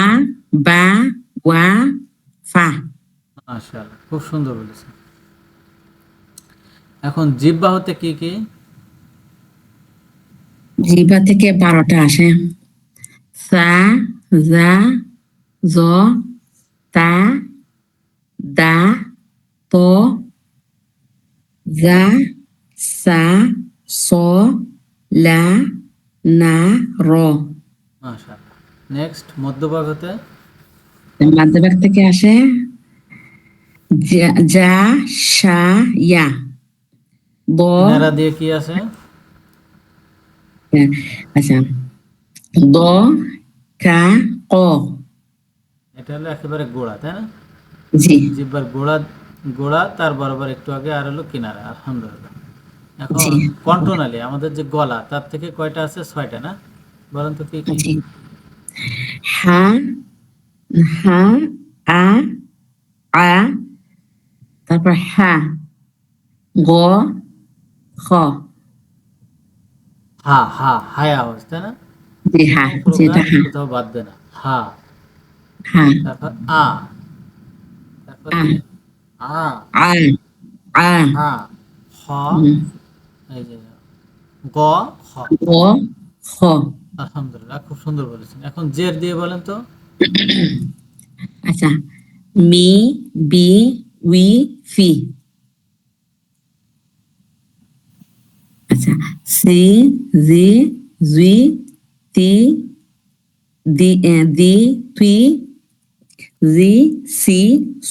S4: বা, ওয়া, ফা।
S1: মাশাআল্লাহ, খুব সুন্দর বলেছেন। এখন জিহ্বা হতে কি কি?
S4: জিহ্বা থেকে 12টা আসে। সা, জা, জ, তা, দা, ত, জা, সা, স, লা, না, র।
S1: মাশাআল্লাহ। নেক্সট মধ্যভাগ হতে?
S4: মাধ্যমিক থেকে আসে যা, সা, ইয়া। ব।
S1: কিনারা দিয়ে কি আছে?
S4: আচ্ছা, দ, কা, ক।
S1: এটা হলো একেবারে গোড়া, তাই না?
S4: জি
S1: জিহ্বার গোড়া, গোড়া তার বরাবর একটু আগে, আর হলো কিনারা। আলহামদুলিল্লাহ। এখন
S4: জি
S1: কন্ট্রোনালি আমাদের যে গলা, তার থেকে কয়টা আছে? 6টা, না? বলেন তো কি কি?
S4: জি। হা, হা, আ, আ, তারপর হা, গ, খ।
S1: হা, হা, হায় আওয়াজ, তাই না?
S4: জি হা,
S1: কোনো
S4: যেটা
S1: প্রকার
S4: হা,
S1: কোথাও বাঁধবে না। হা।
S4: হা,
S1: তারপর আ। তারপর
S4: আ,
S1: কি? আ।
S4: আ, আ,
S1: হা। হ।
S4: হুম,
S1: এই যে গ, খ।
S4: গ, খ।
S1: আলহামদুলিল্লাহ, খুব সুন্দর বলেছেন। এখন জের দিয়ে বলেন তো।
S4: আচ্ছা, মি, বি, উই, ফি। আচ্ছা, সি, জি, জুই, তি, দি, তুই, জি, সি,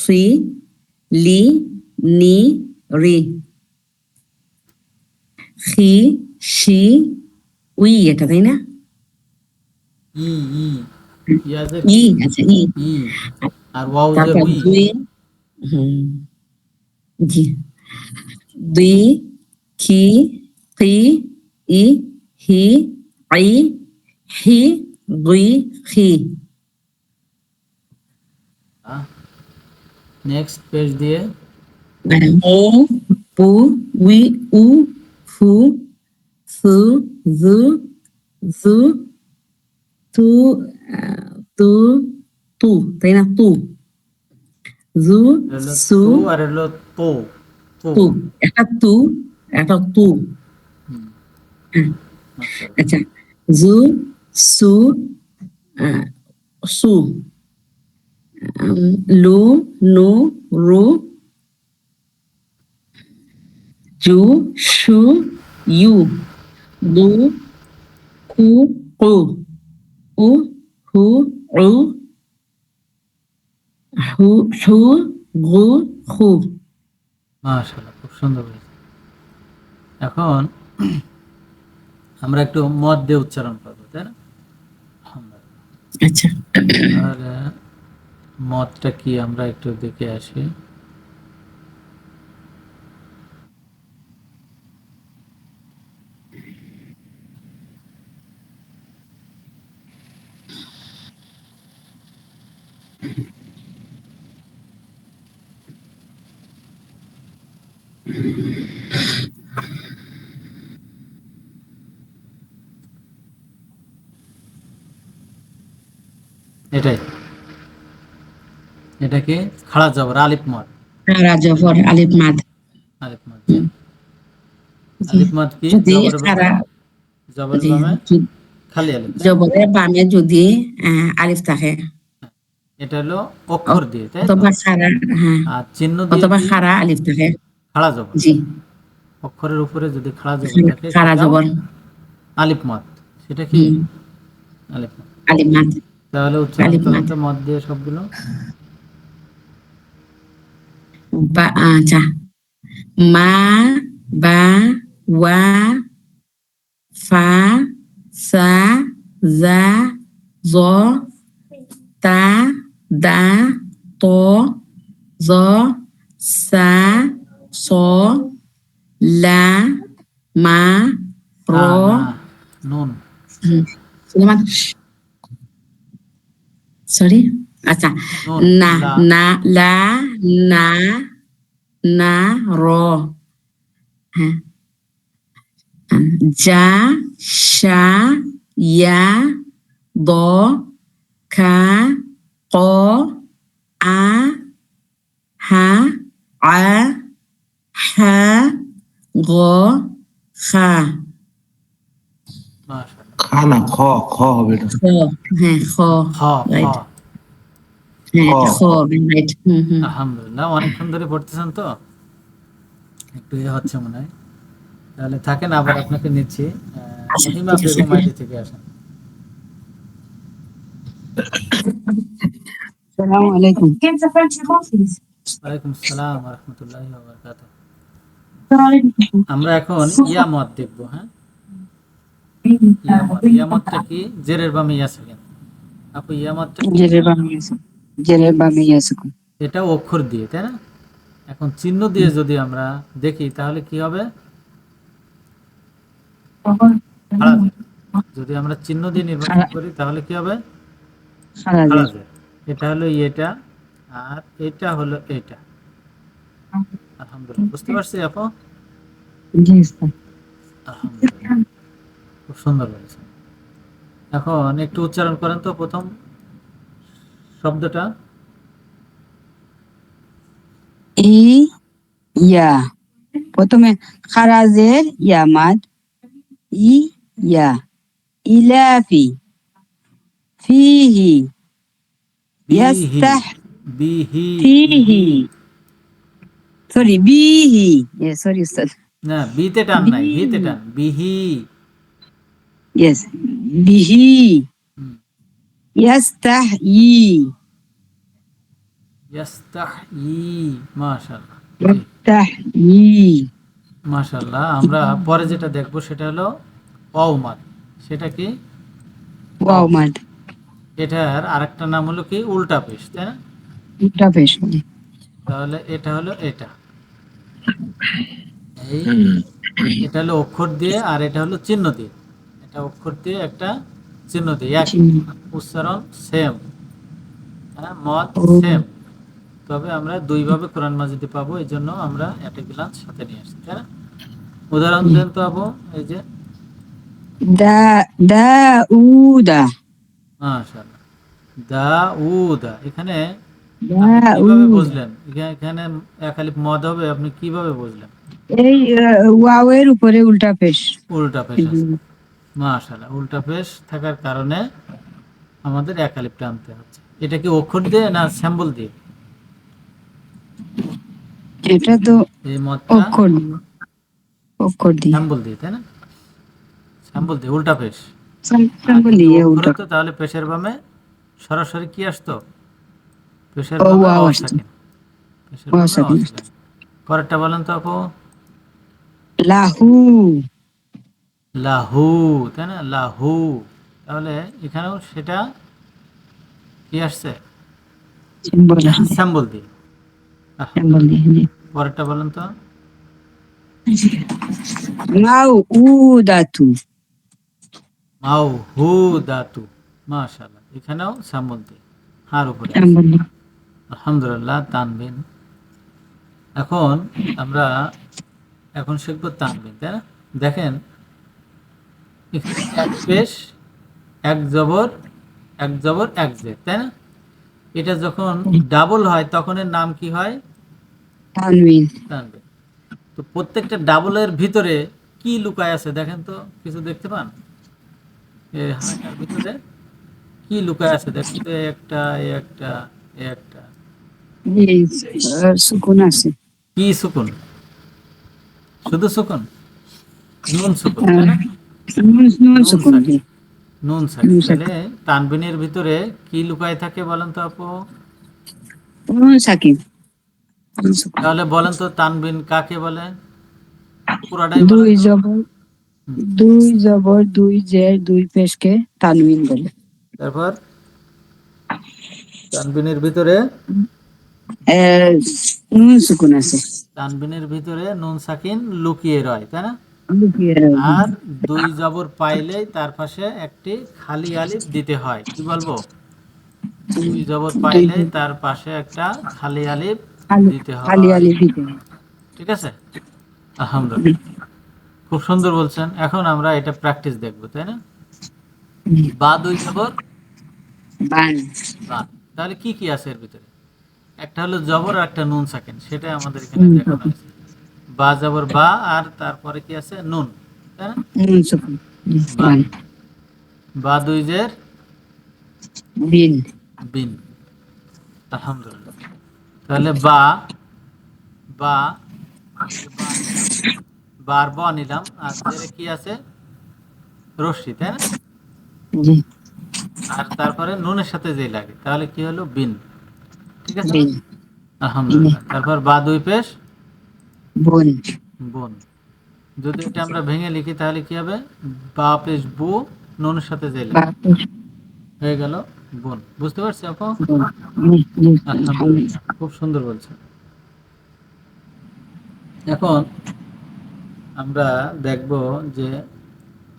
S4: সুই, লি, নি, রি, খি, সি, উই, এটা তাই না?
S1: ই, ই, ইয়াজের
S4: ই,
S1: কি?
S4: আচ্ছা ই।
S1: ই। আর ওয়াউজের
S4: তারপর
S1: উই।
S4: দুই, হুম, জি, দুই, খি, কি, ই, হি, আই, হি, গুই, খি।
S1: নেক্সট পেজ দিয়ে।
S4: মো, পু, উই, উ, ফু, সু, জু, জু, তু, তু, তু, তাই না? তু, জু,
S1: হলো
S4: সু,
S1: তু, আর হলো তো। তো।
S4: তু, একটা তু, একটা তু।
S1: হুম,
S4: হ্যাঁ,
S1: মাশাআল্লাহ।
S4: আচ্ছা, জু, সু, আহ, সু, লু, নু, রু, জু, সু, ইউ, দু, কু, কু, উ, হু, উ, হু, হু, গু, খু।
S1: মাশাআল্লাহ, খুব সুন্দর বলেছেন। এখন আমরা একটু মদ দিয়ে উচ্চারণ করবো, তাই না? আলহামদুলিল্লাহ।
S4: আচ্ছা,
S1: তাহলে মদটা কি আমরা একটু দেখে আসি। এটাই, এটা কি? খাড়া জবর, আলিফ মদ।
S4: খারা জবর আলিফ মাদ।
S1: আলিফ মদ, জি।
S4: হুম, জি।
S1: আলিফ মদ কি?
S4: যদি
S1: জবরের বামে,
S4: খারা,
S1: জবরের
S4: জি,
S1: বামে খালি আলিফ, তাই না?
S4: জবরের বামে যদি আলিফ থাকে,
S1: এটা হলো অক্ষর দিয়ে, তাই তো?
S4: অথবা খারা, হ্যাঁ,
S1: আর চিহ্ন দিয়ে
S4: অথবা
S1: কি?
S4: খারা আলিফ থাকে।
S1: খাড়া জবর।
S4: জি,
S1: অক্ষরের উপরে যদি খাড়া জবর থাকে
S4: খারা
S1: সেটাও
S4: জবর,
S1: আলিফ মদ। সেটা কি?
S4: হুম,
S1: আলিফ মদ।
S4: আলিফ মাদ,
S1: তাহলে উচ্চারণ
S4: আলিফ
S1: করেন
S4: মাদ।
S1: তো মদ দিয়ে সবগুলো।
S4: আচ্ছা, মা, বা, ওয়া, ফা, সা, জা, জ, তা, দা, ত, জ, সা, স, লা, মা, র,
S1: না, না, নুন।
S4: সুলেমান, সরি, আচ্ছা,
S1: নুন।
S4: না,
S1: লা।
S4: না, লা, না, না, র, হ্যাঁ, যা, সা, ইয়া, দ, খা, ক, আ, হা, আ, হা, গ, খা।
S1: মাশাআল্লাহ।
S5: খা না খ, খ হবে এটা।
S4: খ, হ্যাঁ, খ,
S1: খ। খ।
S4: রাইট, হ্যাঁ,
S5: খ।
S4: এটা খ, রাইট, হুম হুম।
S1: আলহামদুলিল্লাহ, অনেকক্ষণ ধরে পড়তেছেন তো, একটু ইয়ে হচ্ছে মনে হয়। তাহলে থাকেন, আবার আপনাকে নিচ্ছি।
S4: আচ্ছা,
S1: মহিমা
S4: ঠিক আছে।
S1: বেগম আইডি থেকে আসেন।
S6: Assalamu alaikum.
S1: ওয়ালাইকুম আসসালাম ওয়া রাহমাতুল্লাহি ওয়া বারাকাতুহু। আমরা এখন ইয়া মদ দেখবো, হ্যাঁ? ইয়া মদ, ইয়া মদটা কি? জেরের বামে ইয়া সাকিন। আপু ইয়ামাতটা
S6: জেরের বামে আছে, জেরের বামে আছে।
S1: এটা অক্ষর দিয়ে, তাই না? এখন চিহ্ন দিয়ে যদি আমরা দেখি তাহলে কি হবে? খারাজের। যদি আমরা চিহ্ন দিয়ে নির্বাচন করি তাহলে কি হবে?
S6: খারাজের।
S1: খারাজের। এটা হলো এটা, আর এটা হলো এটা। আলহামদুলিল্লাহ, বুঝতে পারছি আপু?
S6: জি স্যার।
S1: আলহামদুলিল্লাহ, খুব সুন্দর বলেছেন। এখন একটু উচ্চারণ করেন তো প্রথম শব্দটা।
S6: ই ইয়া, প্রথমে খারাজের ইয়ামাদ, ই ইয়া, ইলাফি, ফিহি,
S1: বিহি,
S6: ইয়াস্তাহ,
S1: বিহি,
S6: ফিহি, সরি বিহি, সরি স্যার,
S1: না বিতে টান নাই, হিতে টান, বিহি।
S6: ইয়েস, বিহি,
S1: হুম,
S6: ইয়াস্তাহি,
S1: ইয়াস্তাহি, মাশাআল্লাহ। জি,
S6: ইয়াস্তাহি,
S1: মাশাআল্লাহ। আমরা পরে যেটা দেখবো সেটা হলো অওমাদ। সেটা কি?
S6: ওয়াও মাদ,
S1: এটার আরেকটা নাম হলো কি? উল্টা পেশ, তাই না?
S6: এটা বেশ।
S1: তাহলে এটা হলো এটা, এই এটা হলো অক্ষর দিয়ে, আর এটা হলো চিহ্ন দিয়ে। এটা অক্ষর দিয়ে, একটা চিহ্ন দিয়ে, একই উচ্চারণ সেম, হ্যাঁ, মত সেম। তবে আমরা দুইভাবে কোরআন মাজিদে পাবো, এই জন্য আমরা একটা গ্লান্স সাথে নিয়ে আসছি, তাই না? উদাহরণ দেন তো আপু, এই যে
S6: দাউদা,
S1: মাশাআল্লাহ, দাউদা। এখানে আপনি কিভাবে বুঝলেন এখানে এক আলিফ মদ হবে? আপনি কিভাবে বুঝলেন?
S6: এই ওয়াওয়ের উপরে উল্টা পেশ।
S1: উল্টা পেশ আছে, মাশাআল্লাহ। উল্টা পেশ থাকার কারণে আমাদের এক আলিফ টানতে হচ্ছে। এটা কি অক্ষর দিয়ে না স্যাম্বল দিয়ে?
S6: এটা তো
S1: এই মদটা
S6: অক্ষর, অক্ষর দিয়ে,
S1: স্যাম্বল দিয়ে, তাই না? স্যাম্বল দিয়ে, উল্টা পেশ। আর
S6: সিম্পল
S1: যদি
S6: দিয়ে
S1: অক্ষর
S6: উল্টা।
S1: হতো তাহলে পেশের বামে সরাসরি কি আসতো? পেশের
S6: ও
S1: বামে
S6: ওয়াও
S1: অ
S6: আসতো,
S1: থাকে, পেশের
S6: ওয়াও
S1: বামে অ
S6: সাকিন।
S1: থাকে। পরেরটা বলেন তো আপু।
S6: লাহু,
S1: লাহু, তাই না? লাহু। তাহলে এখানেও সেটা কি আসছে?
S6: সিম্বল
S1: স্যাম্বল দিয়ে।
S6: সিম্বল দিয়ে।
S1: পরেরটা বলেন তো।
S6: মাউ উদাতু,
S1: মাউ হু দাতু, মাশাআল্লাহ। এখানেও স্যাম্বল দিয়ে, হার উপরে আছে।
S6: সিম্বল দিয়ে।
S1: আলহামদুলিল্লাহ, তানবিন। এখন আমরা শিখবো তানবিন, তাই না? দেখেন এখানে এক পেশ, এক জবর, এক জবর, এক জের, তাই না? এটা যখন ডাবল হয় তখন এর নাম কি হয়?
S6: তানবিন।
S1: তানবিন। তো প্রত্যেকটা ডাবলের ভিতরে কি লুকায় আছে দেখেন তো, কিছু দেখতে পান? এই হাঁটার ভিতরে কি লুকায় আছে দেখেন তো। একটা, একটা, একটা,
S6: এই সুকুন আছে।
S1: কি সুকুন? শুধু সুকুন? নুন সুকুন, তাই না?
S6: নুন
S1: নুন
S6: সুকুন
S1: সাকিন,
S6: দিয়ে।
S1: নুন
S6: নুন
S1: সাকিন। তাহলে
S6: সাকিন,
S1: তানবিনের ভিতরে কি লুকায় থাকে বলেন তো আপু?
S6: নুন সাকিন, নুন সুকুন।
S1: তাহলে বলেন তো তানবিন কাকে বলে? পুরাটাই বলেন
S6: দুই
S1: তো।
S6: জবর,
S1: হুম।
S6: দুই জবর, দুই জের, দুই পেশকে তানবিন বলে।
S1: তারপর তানবিনের ভিতরে,
S6: এর নুন সুকুন আছে।
S1: তানবিনের ভিতরে নুন সাকিন লুকিয়ে রয়, তাই না?
S6: লুকিয়ে রয়েছে।
S1: আর দুই জবর পাইলেই তার পাশে একটি খালি আলিফ দিতে হয়। কি বলবো? দুই জবর
S6: দুই
S1: পাইলেই তার পাশে একটা খালি আলিফ
S6: খালি,
S1: দিতে
S6: খালি
S1: হয়।
S6: আলি দিতে হয়।
S1: ঠিক আছে, আলহামদুলিল্লাহ, খুব সুন্দর বলছেন। এখন আমরা এটা প্র্যাকটিস দেখবো, তাই না? বা দুই জবর
S6: বান,
S1: বা, তাহলে কি কি আছে এর ভিতরে? একটা হলো জবর আর একটা নুন সাকিন, সেটাই আমাদের এখানে দেখানো হয়েছে। বা জবর বা, আর তারপরে কি আছে? নুন, তাই না?
S6: নুন সুকুন,
S1: বা,
S6: বান,
S1: বা দুই জের
S6: বিন,
S1: বিন, আলহামদুলিল্লাহ। তাহলে বা, বা, এই যে বা নিলাম, বার ব নিলাম, আর জেরে কি আছে? রশ্মি, তাই না?
S6: জি,
S1: আর তারপরে নুনের সাথে যেই লাগে তাহলে কি হলো? বিন। ঠিক আছে না?
S6: বিন,
S1: আলহামদুলিল্লাহ। তারপর বা দুই পেশ
S6: বোন,
S1: বোন। যদি এটা আমরা ভেঙে লিখি তাহলে কি হবে? বা পেশ বু, নুনের সাথে যেই লাগে
S6: বাপুর,
S1: হয়ে গেল বোন। বুঝতে পারছি আপু?
S6: জি, জি,
S1: আলহামদুলিল্লাহ, খুব সুন্দর বলছেন। এখন আমরা দেখব যে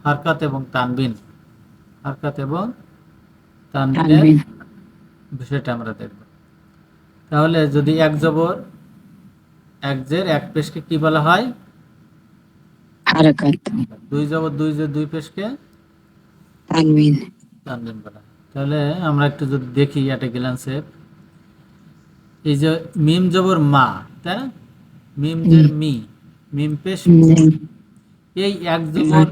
S1: হারকাত এবং তানবিন, হারকাত এবং তানবিনের
S6: তানবিন
S1: বিষয়টা আমরা দেখব। তাহলে যদি এক জবর এক জের এক পেশকে কি বলা হয়?
S6: হারাকাত
S1: দুই জবর দুই জের দুই পেশকে
S6: তানবিন
S1: তানবিন বলা হয়। তাহলে আমরা একটু যদি দেখি একটা গ্ল্যান্সে, এই যে মিম জবর মা, তাই না? মিম জের মি, মিম পেশ মু, এই এক জবর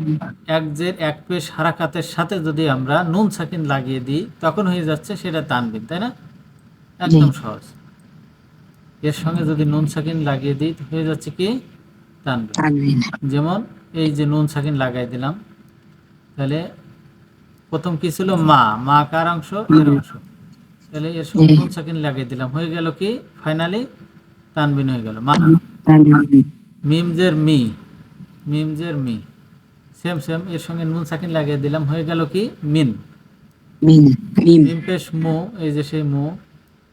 S1: এক জের এক পেশ হারাকাতের সাথে যদি আমরা নুন সাকিন লাগিয়ে দিই তখন হয়ে যাচ্ছে সেটা তানবিন, তাই না? একদম সহজ। এর সঙ্গে যদি নুন সাকিন লাগিয়ে দিই হয়ে যাচ্ছে কি? তানবিন।
S6: তানবিন
S1: যেমন এই যে নুন সাকিন লাগাই দিলাম, তাহলে প্রথম কি ছিল? মা, মা কার অংশ? এর অংশ। তাহলে এর সঙ্গে নুন সাকিন লাগিয়ে দিলাম, হয়ে গেল কি? ফাইনালি তানবিন হয়ে গেল। মা।
S6: তানবিন
S1: মিম জের মি, মিম জের মি, সেম সেম, এর সঙ্গে নুন সাকিন লাগিয়ে দিলাম, হয়ে গেল কি? মিন।
S6: মিম মিম
S1: মিম পেশ মু, এই যে সেই মু,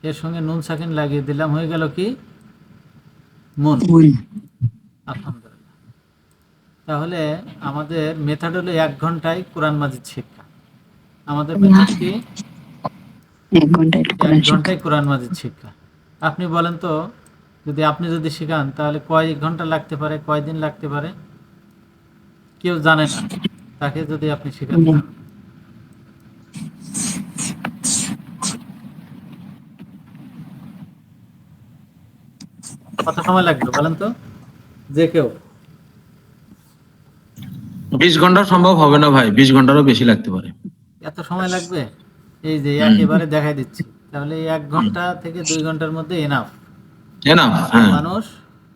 S1: এর সঙ্গে নুন সাকিন লাগিয়ে দিলাম, হয়ে গেল কি? মুন।
S6: মুন
S1: আলহামদুলিল্লাহ। তাহলে আমাদের মেথড হলো 1 ঘন্টায় কোরআন মাজিদ শিক্ষা। আমাদের মেথড কি?
S6: 1 ঘন্টা একটু
S1: 1
S6: কোরআন শিক্ষা।
S1: ঘন্টায় কোরআন মাজিদ শিক্ষা। আপনি বলেন তো, আপনি যদি শেখান তাহলে কয় ঘন্টা লাগতে পারে, কয় দিন লাগতে পারে? কেউ জানে না, তাকে যদি আপনি শেখাতে চান কত সময় লাগবে বলেন তো, যে কেউ?
S5: 20 ঘন্টা সম্ভব হবে না ভাই, 20 ঘন্টারও বেশি লাগতে পারে।
S1: এত সময় লাগবে? এই যে একেবারে দেখাই দিচ্ছি, তাহলে এই 1 ঘন্টা থেকে 2 ঘন্টার মধ্যে এনাফ।
S5: না,
S1: একটা
S5: হ্যাঁ।
S1: মানুষ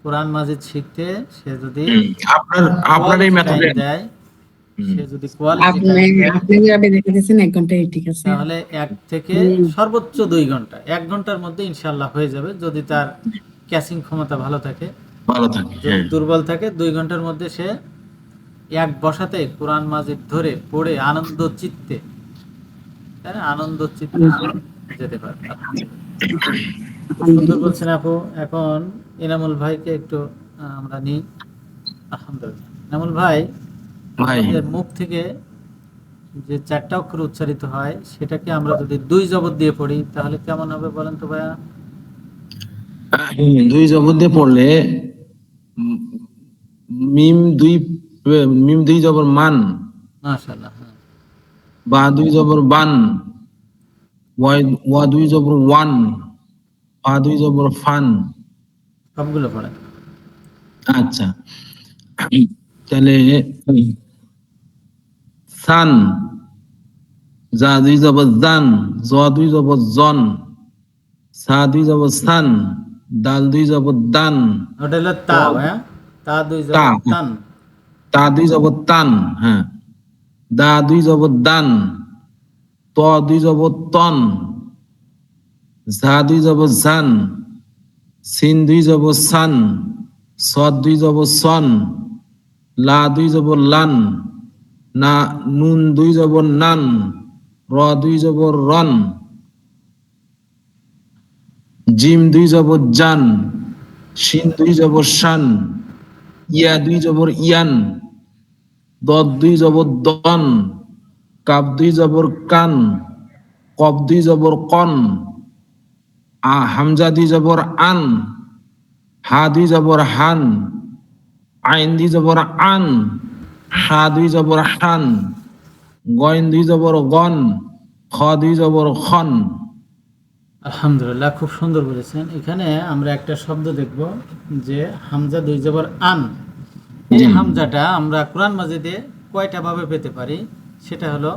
S1: কোরআন মাজিদ শিখতে সে যদি
S5: আপনার আপনার এই
S1: কোয়ালিটি টাইম
S5: মেথডে
S1: দেয়, সে যদি কোয়ালিটি
S4: আপনি
S1: টাইম দেয়,
S4: আপনি যেভাবে দেখে দিয়েছেন 1 ঘন্টায় ঠিক আছে।
S1: তাহলে 1 থেকে সর্বোচ্চ 2 ঘন্টা, 1 ঘন্টার মধ্যে ইনশাল্লাহ হয়ে যাবে, যদি তার ক্যাচিং ক্ষমতা ভালো থাকে।
S5: ভালো থাকে,
S1: যদি
S5: হ্যাঁ।
S1: দুর্বল থাকে 2 ঘন্টার মধ্যে সে এক বসাতে কোরআন মাজিদ ধরে পড়ে আনন্দ চিত্তে, তাই না? আনন্দ চিত্তে সে যেতে পারে। খুব সুন্দর বলছেন আপু। এখন ইনামুল ভাইকে একটু আমরা নিই। আলহামদুলিল্লাহ। ইনামুল ভাই,
S5: ভাই
S1: আমাদের মুখ থেকে যে 4টা অক্ষর উচ্চারিত হয় সেটাকে আমরা যদি 2 জবর দিয়ে পড়ি তাহলে কেমন হবে বলেন তো ভাইয়া?
S5: 2 জবর দিয়ে পড়লে উম, মিম 2 জবর মান,
S1: মাশাআল্লাহ। হ্যাঁ,
S5: বা 2 জবর বান, ওয়া 2 জবর ওয়ান, ফা 2 জবর ফান।
S1: সবগুলো পড়েন।
S5: আচ্ছা, তাহলে সান, জা 2 জবর জান, জ 2 জবর জন, সা 2 জবর সান, দাল 2 জবর দান,
S1: ওটা হলো
S5: ত
S1: তা ভাইয়া, তা 2
S5: তা,
S1: জবর তান।
S5: তা 2 জবর তান, হ্যাঁ। দা 2 জবর দান, ত 2 জবর তন, ঝা 2 জবর জান, সিন 2 জবর সান, সদ 2 জবর সন, লা 2 জবর লান, না নুন 2 জবর নান, র 2 জবর রন, জিম 2 জবর জান, শিন 2 জবর শান, ইয়া 2 জবর ইয়ান, দদ 2 জবর দন, কাপ 2 জবর কান, কপ 2 জবর কন, হামজা 2 জবর আন, হা 2 জবর হান, আইন 2 জবর আন, হা 2 জবর হান, গইন 2 জবর গন, খ 2 জবর খন।
S1: আলহামদুলিল্লাহ, খুব সুন্দর বলেছেন। এখানে আমরা একটা শব্দ দেখব যে হামজা 2 জবর আন। এই হামজাটা আমরা কোরআন মাজিদে কয়টা ভাবে পেতে পারি? সেটা হলো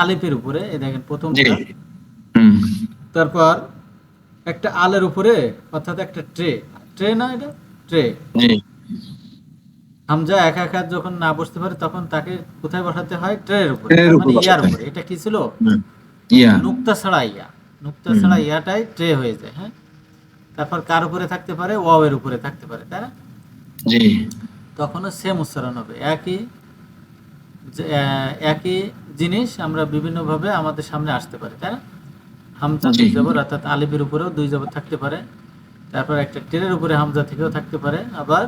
S1: আলিফের উপরে, এই দেখেন
S5: জি,
S1: প্রথমটা,
S5: হুম,
S1: তারপর একটা আলের উপরে, অর্থাৎ একটা ট্রে, ট্রে না এটা, ট্রে।
S5: জি,
S1: হামজা একা একা যখন না বসতে পারে তখন তাকে কোথায় বসাতে হয়? ট্রের উপরে,
S5: এর
S1: তার
S5: উপর
S1: মানে ইয়ার
S5: বসাতে
S1: উপরে।
S5: হয়।
S1: এটা কি ছিল?
S5: হুম, ইয়া,
S1: নুক্তা ছাড়া ইয়া, নুক্তা ছাড়া ইয়াটাই ট্রে হয়ে যায়। হ্যাঁ, তারপর কার উপরে থাকতে পারে? ওয়াও এর উপরে থাকতে পারে, তাই না?
S5: জি,
S1: তখনও সেম উচ্চারণ হবে। একই জিনিস আমরা বিভিন্নভাবে আমাদের সামনে আসতে পারে, তাই না? হামজা
S5: জি।
S1: দুই জবর, অর্থাৎ আলিফের উপরেও দুই জবর থাকতে পারে, তারপর একটা টেনের উপরে হামজা থেকেও থাকতে পারে, আবার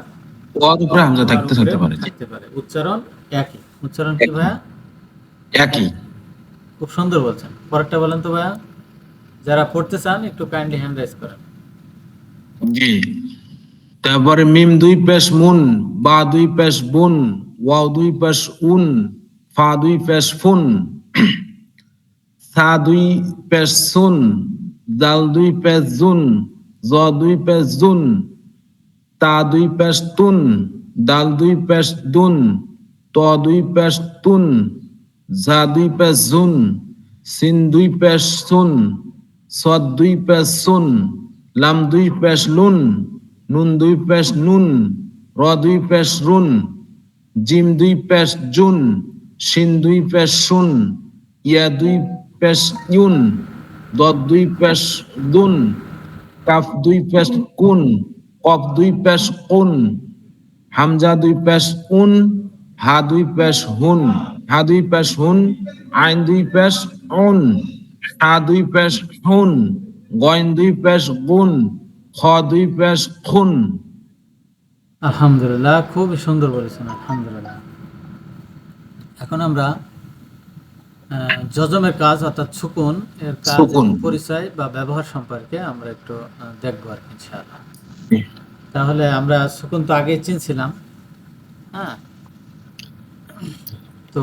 S5: ওর উপরে হামজা
S1: তার
S5: থাকতে
S1: উপরে
S5: পারে, জি।
S1: থাকতে পারে। উচ্চারণ একই। উচ্চারণ কি ভাইয়া?
S5: একই।
S1: খুব সুন্দর বলছেন। পরেরটা বলেন তো ভাইয়া, যারা পড়তে চান একটু কাইন্ডলি হ্যান্ড রাইজ করেন।
S5: জি। তারপরে মিম দুই পেশ মুন, বা দুই পেশ বুন, ওয়াও দুই পেশ উন, ফা দুই পেশ ফুন, সা দুই পেশ সুন, দাল দুই পেশ জুন, জ দুই পেশ জুন, তা দুই পেশ তুন, দাল দুই পেশ দুন, ত দুই পেশ তুন, ঝা দুই পেশ জুন, সিন দুই পেশ সুন, সদ দুই পেশ সুন, লাম দুই পেশ লুন, নুন দুই পেশ নুন, র দুই পেশ রুন, জিম দুই পেশ জুন, শিন দুই পেশ শুন, ইয়া দুই পেশ ইউন, দদ দুই পেশ দুন, কাফ দুই পেশ কুন, কফ দুই পেশ কুন, হামজা দুই পেশ উন, হা দুই পেশ হুন, হা দুই পেশ হুন, আইন দুই পেশ উন, হা দুই পেশ হুন, গইন দুই পেশ গুন, খ দুই পেশ খুন।
S1: আলহামদুলিল্লাহ, খুবই সুন্দর বলেছেন, আলহামদুলিল্লাহ। এখন আমরা যজমের কাজ অর্থাৎ সুকুন এর কাজ
S5: সুকুন।
S1: এবং পরিচয় বা ব্যবহার সম্পর্কে আমরা একটু দেখবো আর কি ইনশাআল্লাহ। তাহলে আমরা সুকুন তো আগেই চিনছিলাম, হ্যাঁ। তো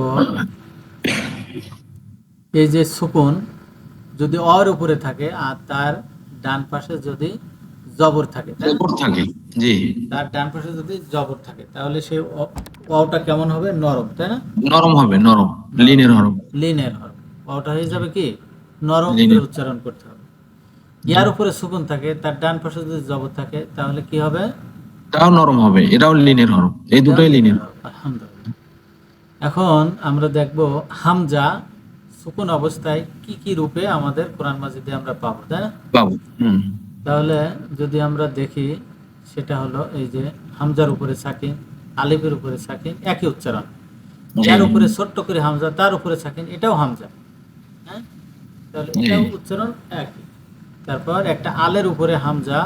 S1: এই যে সুকুন যদি অর উপরে থাকে আর তার ডান পাশে যদি জবর থাকে, তাই না?
S5: জবর থাকে, জি।
S1: তার ডান পাশে যদি জবর থাকে তাহলে সেই অটা কেমন হবে? নরম, তাই না?
S5: নরম হবে, নরম, লিনের হরফ।
S1: লিনের হরফ। অটা হয়ে যাবে কি? নরম করে
S5: লিনের।
S1: উচ্চারণ করতে হবে। ইয়ার উপরে সুকুন থাকে, তার ডান পাশে যদি জবর থাকে তাহলে কি হবে?
S5: এটাও নরম হবে, এটাও লিনের হরফ, এই
S1: এটাও
S5: দুটোই লিনের।
S1: হরফ। আলহামদুলিল্লাহ। এখন আমরা দেখব হামজা সুকুন অবস্থায় কি কি রূপে আমাদের কোরআন মাজিদে আমরা পাবো, তাই না?
S5: বাবু, হুম।
S1: তাহলে যদি আমরা দেখি, সেটা হলো এই যে হামজার উপরে সাকিন, আলিফের উপরে সাকিন, একই উচ্চারণ। যার উপরে ছোট্ট করে হামজা, তার উপরে সাকিন, এটাও হামজা, হ্যাঁ। তাহলে এটাও উচ্চারণ একই। তারপর একটা আলের উপরে হামজা,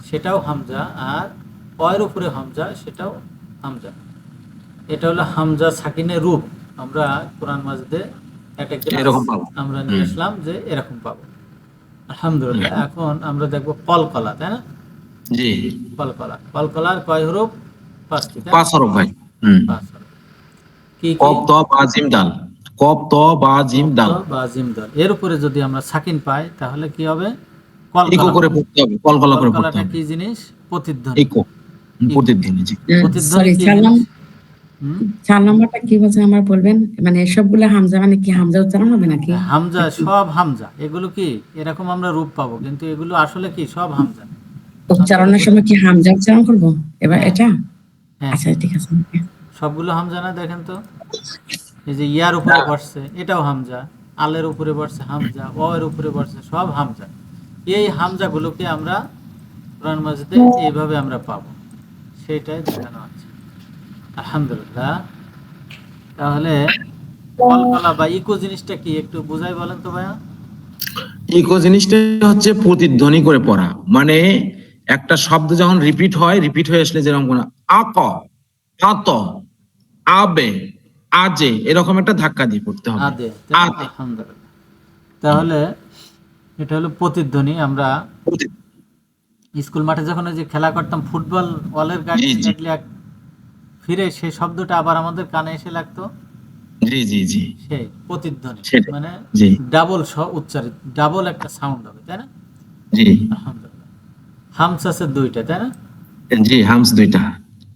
S1: সেটাও হামজা, আর অয়ের উপরে হামজা, সেটাও হামজা। এটা হলো হামজা সাকিনের রূপ। আমরা কোরআন মাজিদে একটা ক্লাস
S5: এরকম পাবো।
S1: আমরা নিয়ে আসলাম যে এরকম পাবো। আলহামদুলিল্লাহ। এখন আমরা দেখবো কলকলা, তাই না?
S5: জি।
S1: কলকলা। কলকলার কয় হরফ? 5টি, তাই না?
S5: 5 হরফ ভাই। হুম।
S1: 5 হরফ। কি কি?
S5: কফ ত বা জিম দাল, কফ ত বা জিম দাল,
S1: কফ বা জিম দাল। এর উপরে যদি আমরা সাকিন পাই তাহলে কি হবে?
S5: ইকো
S1: কলকলা
S5: করে
S1: হবে।
S5: পড়তে হবে, কলকলা করে পড়তে
S1: কলকলাটা
S5: হবে।
S1: কি জিনিস? প্রতিধ্বনি।
S5: ইকো, প্রতিদিন, জি।
S1: প্রতিধ্বনি
S4: সরি,
S1: কি
S4: 4
S1: জিনিস?
S4: নম্বর, 4 নম্বরটা কি বলছেন আমার বলবেন? মানে সবগুলো হামজা, মানে কি হামজা উচ্চারণ হবে নাকি?
S1: হামজা, সব হামজা। এগুলো কি এরকম আমরা রূপ পাবো, কিন্তু এগুলো আসলে কি সব হামজা।
S4: উচ্চারণের সময় কি হামজা উচ্চারণ করব এবার
S1: হ্যাঁ,
S4: এটা?
S1: হ্যাঁ,
S4: আচ্ছা, ঠিক আছে।
S1: সবগুলো হামজা না? দেখেন তো, এই যে ইয়ার উপরে বসছে এটাও হামজা, আলের উপরে বসছে হামজা, অ এর উপরে বসছে, সব হামজা। এই হামজাগুলোকে আমরা কোরআন মাজিদে এইভাবে আমরা পাবো, সেটাই দেখানো হচ্ছে। আলহামদুলিল্লাহ। তাহলে কলকলা বা ইকো জিনিসটা কি একটু বুঝাই বলেন তো ভাইয়া।
S5: ইকো জিনিসটা হচ্ছে প্রতিধ্বনি করে পড়া, মানে একটা শব্দ যখন রিপিট হয়, রিপিট হয়ে আসলে যেরকম কোনো আক, আত, আবে, আজে, এরকম একটা ধাক্কা দিয়ে পড়তে হবে।
S1: আদে, তাই না?
S5: আদে।
S1: আলহামদুলিল্লাহ। তাহলে এটা হলো প্রতিধ্বনি। আমরা স্কুল মাঠে যখন ওই যে খেলা করতাম ফুটবল, বলের গায়ে
S5: জি, জি,
S1: লাগলে ফিরে সেই শব্দটা আবার আমাদের কানে এসে লাগতো,
S5: জি, জি, জি,
S1: সেই প্রতিধ্বনি।
S5: সেটাই।
S1: মানে
S5: জি,
S1: ডাবল উচ্চারিত, ডাবল একটা সাউন্ড হবে, তাই না?
S5: জি,
S1: আলহামদুলিল্লাহ। হামস আছে 2টা, তাই না?
S5: জি, হামস 2টা,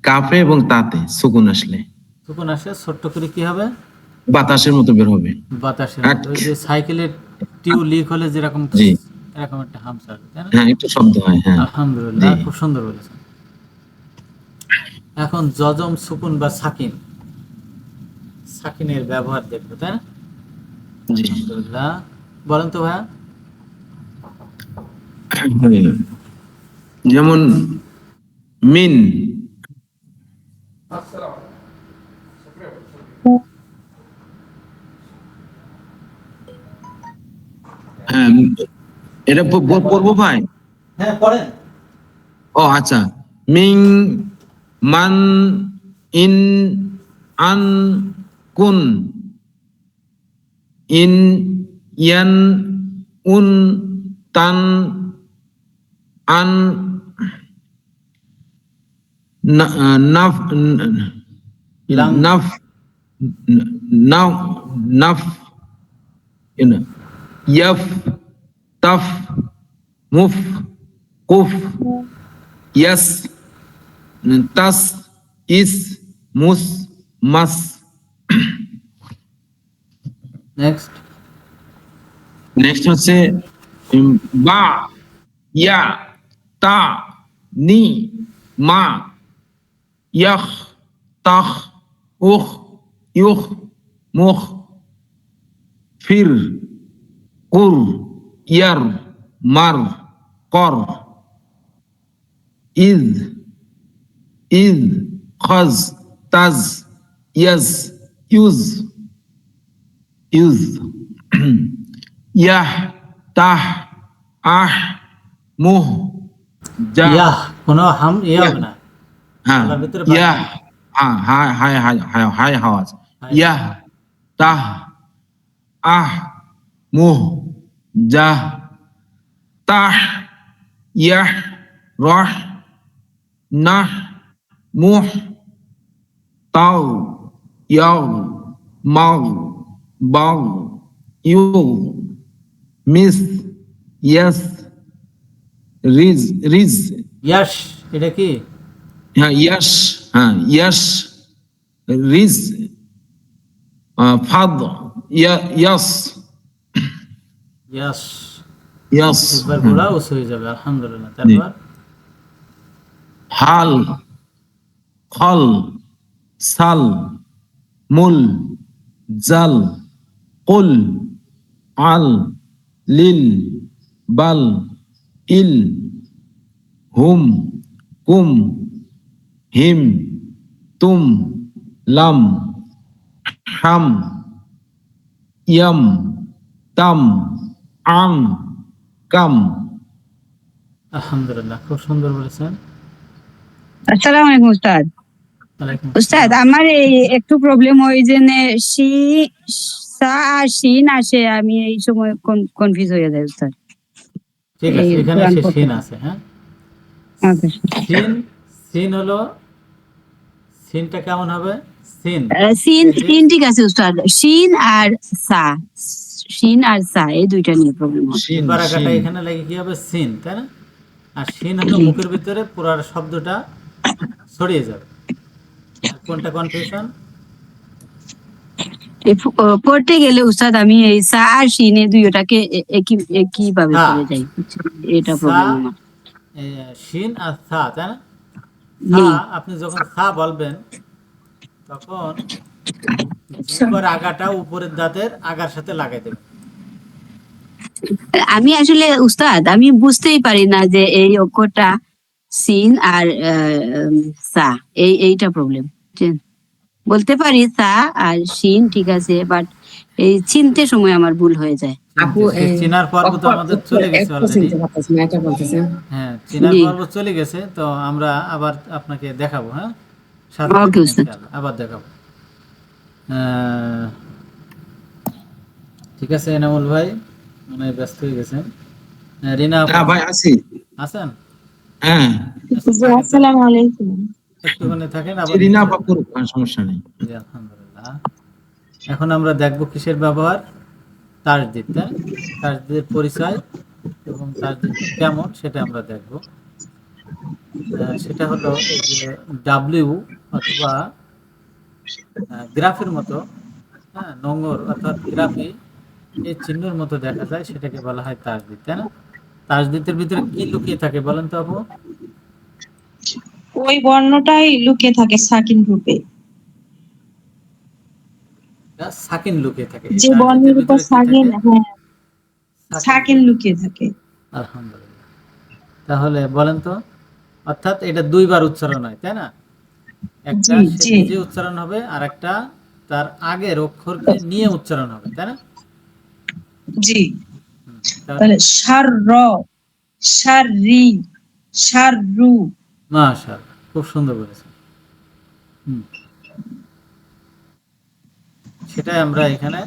S5: কাফে এবং তাতে সুকুন আসলে
S1: সুকুন আসে, ছোট্ট করে কি হবে?
S5: বাতাসের মতো বের হবে।
S1: বাতাসের
S5: এক,
S1: মতো। ওই যে সাইকেলের টিউ লিক হলে যেরকম
S5: জি,
S1: এরকম একটা হামস আসবে, তাই না?
S5: হ্যাঁ, একটু শব্দ হয়, হ্যাঁ।
S1: আলহামদুলিল্লাহ,
S5: জি,
S1: খুব সুন্দর বলেছেন। এখন যজম, সুকুন বা সাকিন, সাকিনের ব্যবহার দেখবো, তাই না?
S5: জি।
S1: আলহামদুলিল্লাহ। বলেন তো ভাইয়া।
S5: যেমন মিন, হ্যাঁ, এটা পড়বো ভাই?
S1: হ্যাঁ পড়েন।
S5: ও আচ্ছা, মিং, মান, ইন, আন, কুন, ইন, ইয়ান, উন, তান, আন, নাফ,
S1: লাং।
S5: নাফ, নাও, নাফ, ইয়াফ, তাফ, মুফ, কুফ, ইয়াস, তাস, ইস, মুস, মাস।
S1: নেক্সট।
S5: নেক্সট হচ্ছে বা, ইয়া, তা, নি, মা, ইয়াখ, তাখ, উখ, ইউখ, মুখ, ফির, কুর, ইয়ার, মার, কর, ইদ, ইদ, খজ, তাজ, ইয়াজ, ইউজ, ইউজ, ইয়াহ, তাহ, আহ, মুহ, যা।
S1: ইয়াহ, কোনো হাম ইয়া হবে না।
S5: হ্যাঁ,
S1: গলার ভিতরে
S5: ইয়াহ, হ্যাঁ, high high high high high আওয়াজ। ইয়াহ, তাহ, আহ, মুহ, যাহ, তাহ, ইয়াহ, রহ, নাহ, মুহ, তাও, ইয়াও, মাও, বাও, ইউ, মিস, ইয়াস, রিজ, রিজ,
S1: ইয়াশ, এটা কি?
S5: হ্যাঁ, ইয়াস, হ্যাঁ, ইয়াস, রিজ, ফাদ, ইয়াস,
S1: ইয়াশ,
S5: ইয়াস,
S1: একবার গুলা উস হয়ে যাবে। আলহামদুলিল্লাহ। তারপর
S5: হাল, খল, সাল, মুল, জাল, কুল, আল, লিল, বাল, ইল, হুম, কুম, হিম, তুম, লাম, হাম, ইয়াম, তাম, আম, কাম।
S1: আলহামদুলিল্লাহ, খুব সুন্দর বলেছেন।
S6: আসসালামু আলাইকুম উস্তাদ।
S1: ওয়ালাইকুম
S6: উস্তাদ
S1: আসসালাম।
S6: আমার একটু প্রবলেম হয় যে সি সা আর শিন আসে, আমি এই সময় কনফিউজ হয়ে যাই উস্তাদ।
S1: ঠিক
S6: এই
S1: আছে, এখানে
S6: কোরআন
S1: সে
S6: পড়তে
S1: সিন আছে। হ্যাঁ,
S6: ওকে।
S1: সিন, সিন হলো, সিনটা কেমন হবে? সিন,
S6: সিন
S1: এই যে
S6: সিন ঠিক আছে উস্তাদ, শিন আর সা, শিন আর সা এই দুইটা নিয়ে প্রবলেম হয়।
S5: শিন,
S1: বারাকাটা
S5: শিন।
S1: এখানে লাগে কি হবে? সিন, তাই না? আর সিন হলো
S6: জি।
S1: মুখের ভিতরে পুরার শব্দটা ছড়িয়ে যাবে। আর কোনটা কনফিউশন?
S6: পড়তে গেলে উস্তাদ আমি এই সা আর শিন এই দুইটাকে একই একই ভাবে
S1: সা,
S6: পড়ে যাই, এটা
S1: সা,
S6: প্রবলেম আমার।
S1: শিন আর সা, তাই না? সা,
S6: জি।
S1: আপনি যখন সা বলবেন তখন জিহ্বার আগাটা উপরের দাঁতের আগার সাথে লাগাই দেবেন।
S6: আমি আসলে উস্তাদ আমি বুঝতেই পারি না যে এই অক্ষরটা সিন আর সা, এইটা প্রবলেম। বলতে পারি সা আর শিন ঠিক আছে, বাট এই চিনতে সময় আমার ভুল হয়ে যায়।
S4: আপু
S1: সে চিনার পর্ব তো
S4: অক্ষর
S1: আমাদের
S4: অক্ষর
S1: চলে গেছে
S4: একটা
S1: অলরেডি।
S4: চিনতে পারতেছি না, এটা বলতেছেন।
S1: হ্যাঁ, চিনার
S6: জি।
S1: পর্ব চলে গেছে, তো আমরা আবার আপনাকে দেখাবো। হ্যাঁ, সাথে
S6: ওকে
S1: থাকুন,
S6: উস্তাদ।
S1: ইনশাআল্লাহ আবার দেখাবো। আহ, ঠিক আছে এনামুল ভাই, মনে হয় ব্যস্ত হয়ে গেছেন। রিনা আপু
S5: না ভাই, আছি।
S1: আছেন?
S5: হ্যাঁ,
S1: আচ্ছা, থাকেন তাহলে।
S7: আসসালামু আলাইকুম।
S1: একটুখানি থাকেন,
S5: জি,
S1: আবার
S5: রিনা
S1: নিচে
S5: বাপুর সমস্যা নেই।
S1: জি, আলহামদুলিল্লাহ। এখন আমরা দেখবো কিসের ব্যবহার? তাসদিদ, তাই না? তাসদিদের পরিচয় এবং তাসদিদটা কেমন সেটা আমরা দেখব। সেটা হলো এই যে ডাব্লিউ অথবা গ্রাফের মতো, হ্যাঁ, নোঙর অর্থাৎ গ্রাফি এই চিহ্নের মতো দেখা যায়, সেটাকে বলা হয় তাসদিদ, তাই না? তাসদিদের ভিতরে কি লুকিয়ে থাকে বলেন তো আপু?
S7: ওই বর্ণটাই লুকিয়ে থাকে সাকিন রূপে।
S1: সাকিন লুকিয়ে থাকে। এই
S7: যে
S1: তাসদিদের
S7: বর্ণের উপর
S1: ভিতরে কি
S7: সাকিন,
S1: থাকে?
S7: হ্যাঁ,
S1: সাকিন
S7: সাকিন লুকিয়ে থাকে।
S1: আলহামদুলিল্লাহ। তাহলে বলেন তো, অর্থাৎ এটা দুইবার উচ্চারণ হয়, তাই না? একটা
S7: জি
S1: সে
S7: জি
S1: নিজে উচ্চারণ হবে, আর একটা তার আগের অক্ষরকে নিয়ে উচ্চারণ হবে, তাই না?
S7: জি। তাহলে শাররি শাররু
S1: মাশাআল্লাহ, খুব সুন্দর বলেছেন। সেটাই আমরা এখানে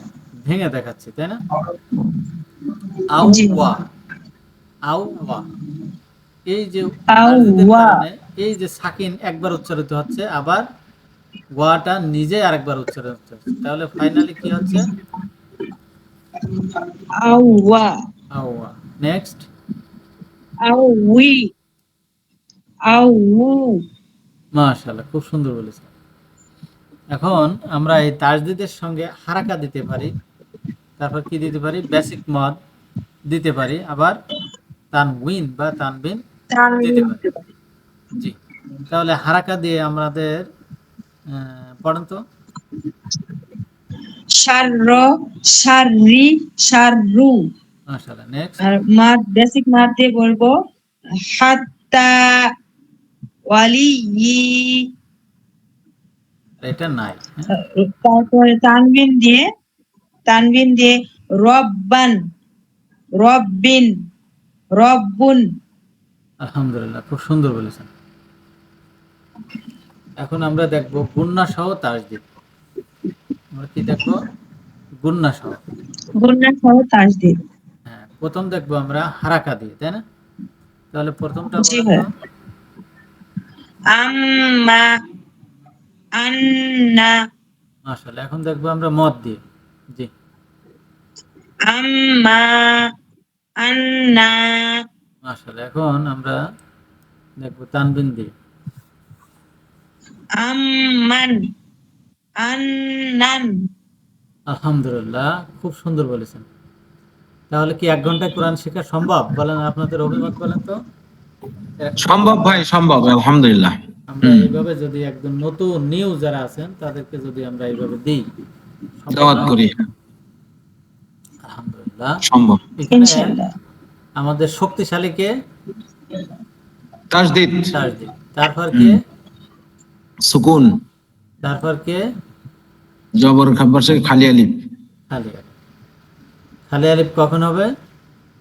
S1: ভেঙে দেখাচ্ছি, তাই না?
S7: জি
S1: আউওয়া, আউওয়া, এই যে তাজদীদের
S7: আউওয়া
S1: কারণে এই যে সাকিন একবার উচ্চারিত হচ্ছে, আবার ওয়াটা নিজে আরেকবার উচ্চারিত হচ্ছে, তাহলে ফাইনালি কি হচ্ছে?
S7: আউওয়া
S1: আউওয়া। নেক্সট,
S7: আউই আউ
S1: মাশাআল্লাহ, খুব সুন্দর বলেছেন। এখন আমরা এই তাজদীদের সঙ্গে হারাকা দিতে পারি, তারপর কি দিতে পারি? বেসিক মদ দিতে পারি, আবার তানউইন বা তানবিন দিতে পারি। জি, তাহলে হারাকা দিয়ে আমাদের পড়েন তো।
S7: শারর শাররি শাররু।
S1: মাশাআল্লাহ। নেক্সট,
S7: আর মাদ বেসিক মাদ দিয়ে বলবো হাত্তা ওয়ালিয়ি।
S1: এটা নাই, হ্যাঁ?
S7: তারপরে তানবিন দিয়ে রব্বান রব্বিন রব্বুন।
S1: আলহামদুলিল্লাহ, খুব সুন্দর বলেছেন। এখন আমরা দেখব গুন্না সহ তাজদীদ। আমরা কি দেখব? গুন্না সহ।
S7: গুন্না সহ তাজদীদ।
S1: হ্যাঁ, প্রথম দেখব আমরা হারাকা দিয়ে, তাই না? তাহলে প্রথমটা
S7: জি
S1: বলেন তো।
S7: ভাইয়া। আম্মা আন্না
S1: মাশাআল্লাহ। এখন দেখবো আমরা মদ দিয়ে। জি,
S7: আম্মা আন্না
S1: মাশাআল্লাহ। এখন আমরা দেখবো তানবিন দিয়ে।
S7: আম্মান আন্নান।
S1: আলহামদুলিল্লাহ, খুব সুন্দর বলেছেন। তাহলে কি 1 ঘন্টায় কোরআন শেখা সম্ভব? বলেন, আপনাদের অভিমত বলেন তো।
S5: সম্ভব ভাই, সম্ভব, আলহামদুলিল্লাহ।
S1: আমরা এইভাবে যদি একদম নতুন নিউ যারা আছেন তাদেরকে যদি আমরা এইভাবে দিই, সম্ভব
S5: দাওয়াত
S1: না?
S5: করি,
S1: আলহামদুলিল্লাহ।
S5: সম্ভব।
S1: এখানে
S7: ইনশাআল্লাহ।
S1: আমাদের শক্তিশালী কে?
S5: তাজদীদ,
S1: তাজদীদ। তারপর কে?
S5: সুকুন,
S1: তারপর কে?
S5: জবর খাবার সে খালি আলিফ।
S1: খালি আলিফ। খালি আলিফ কখন হবে?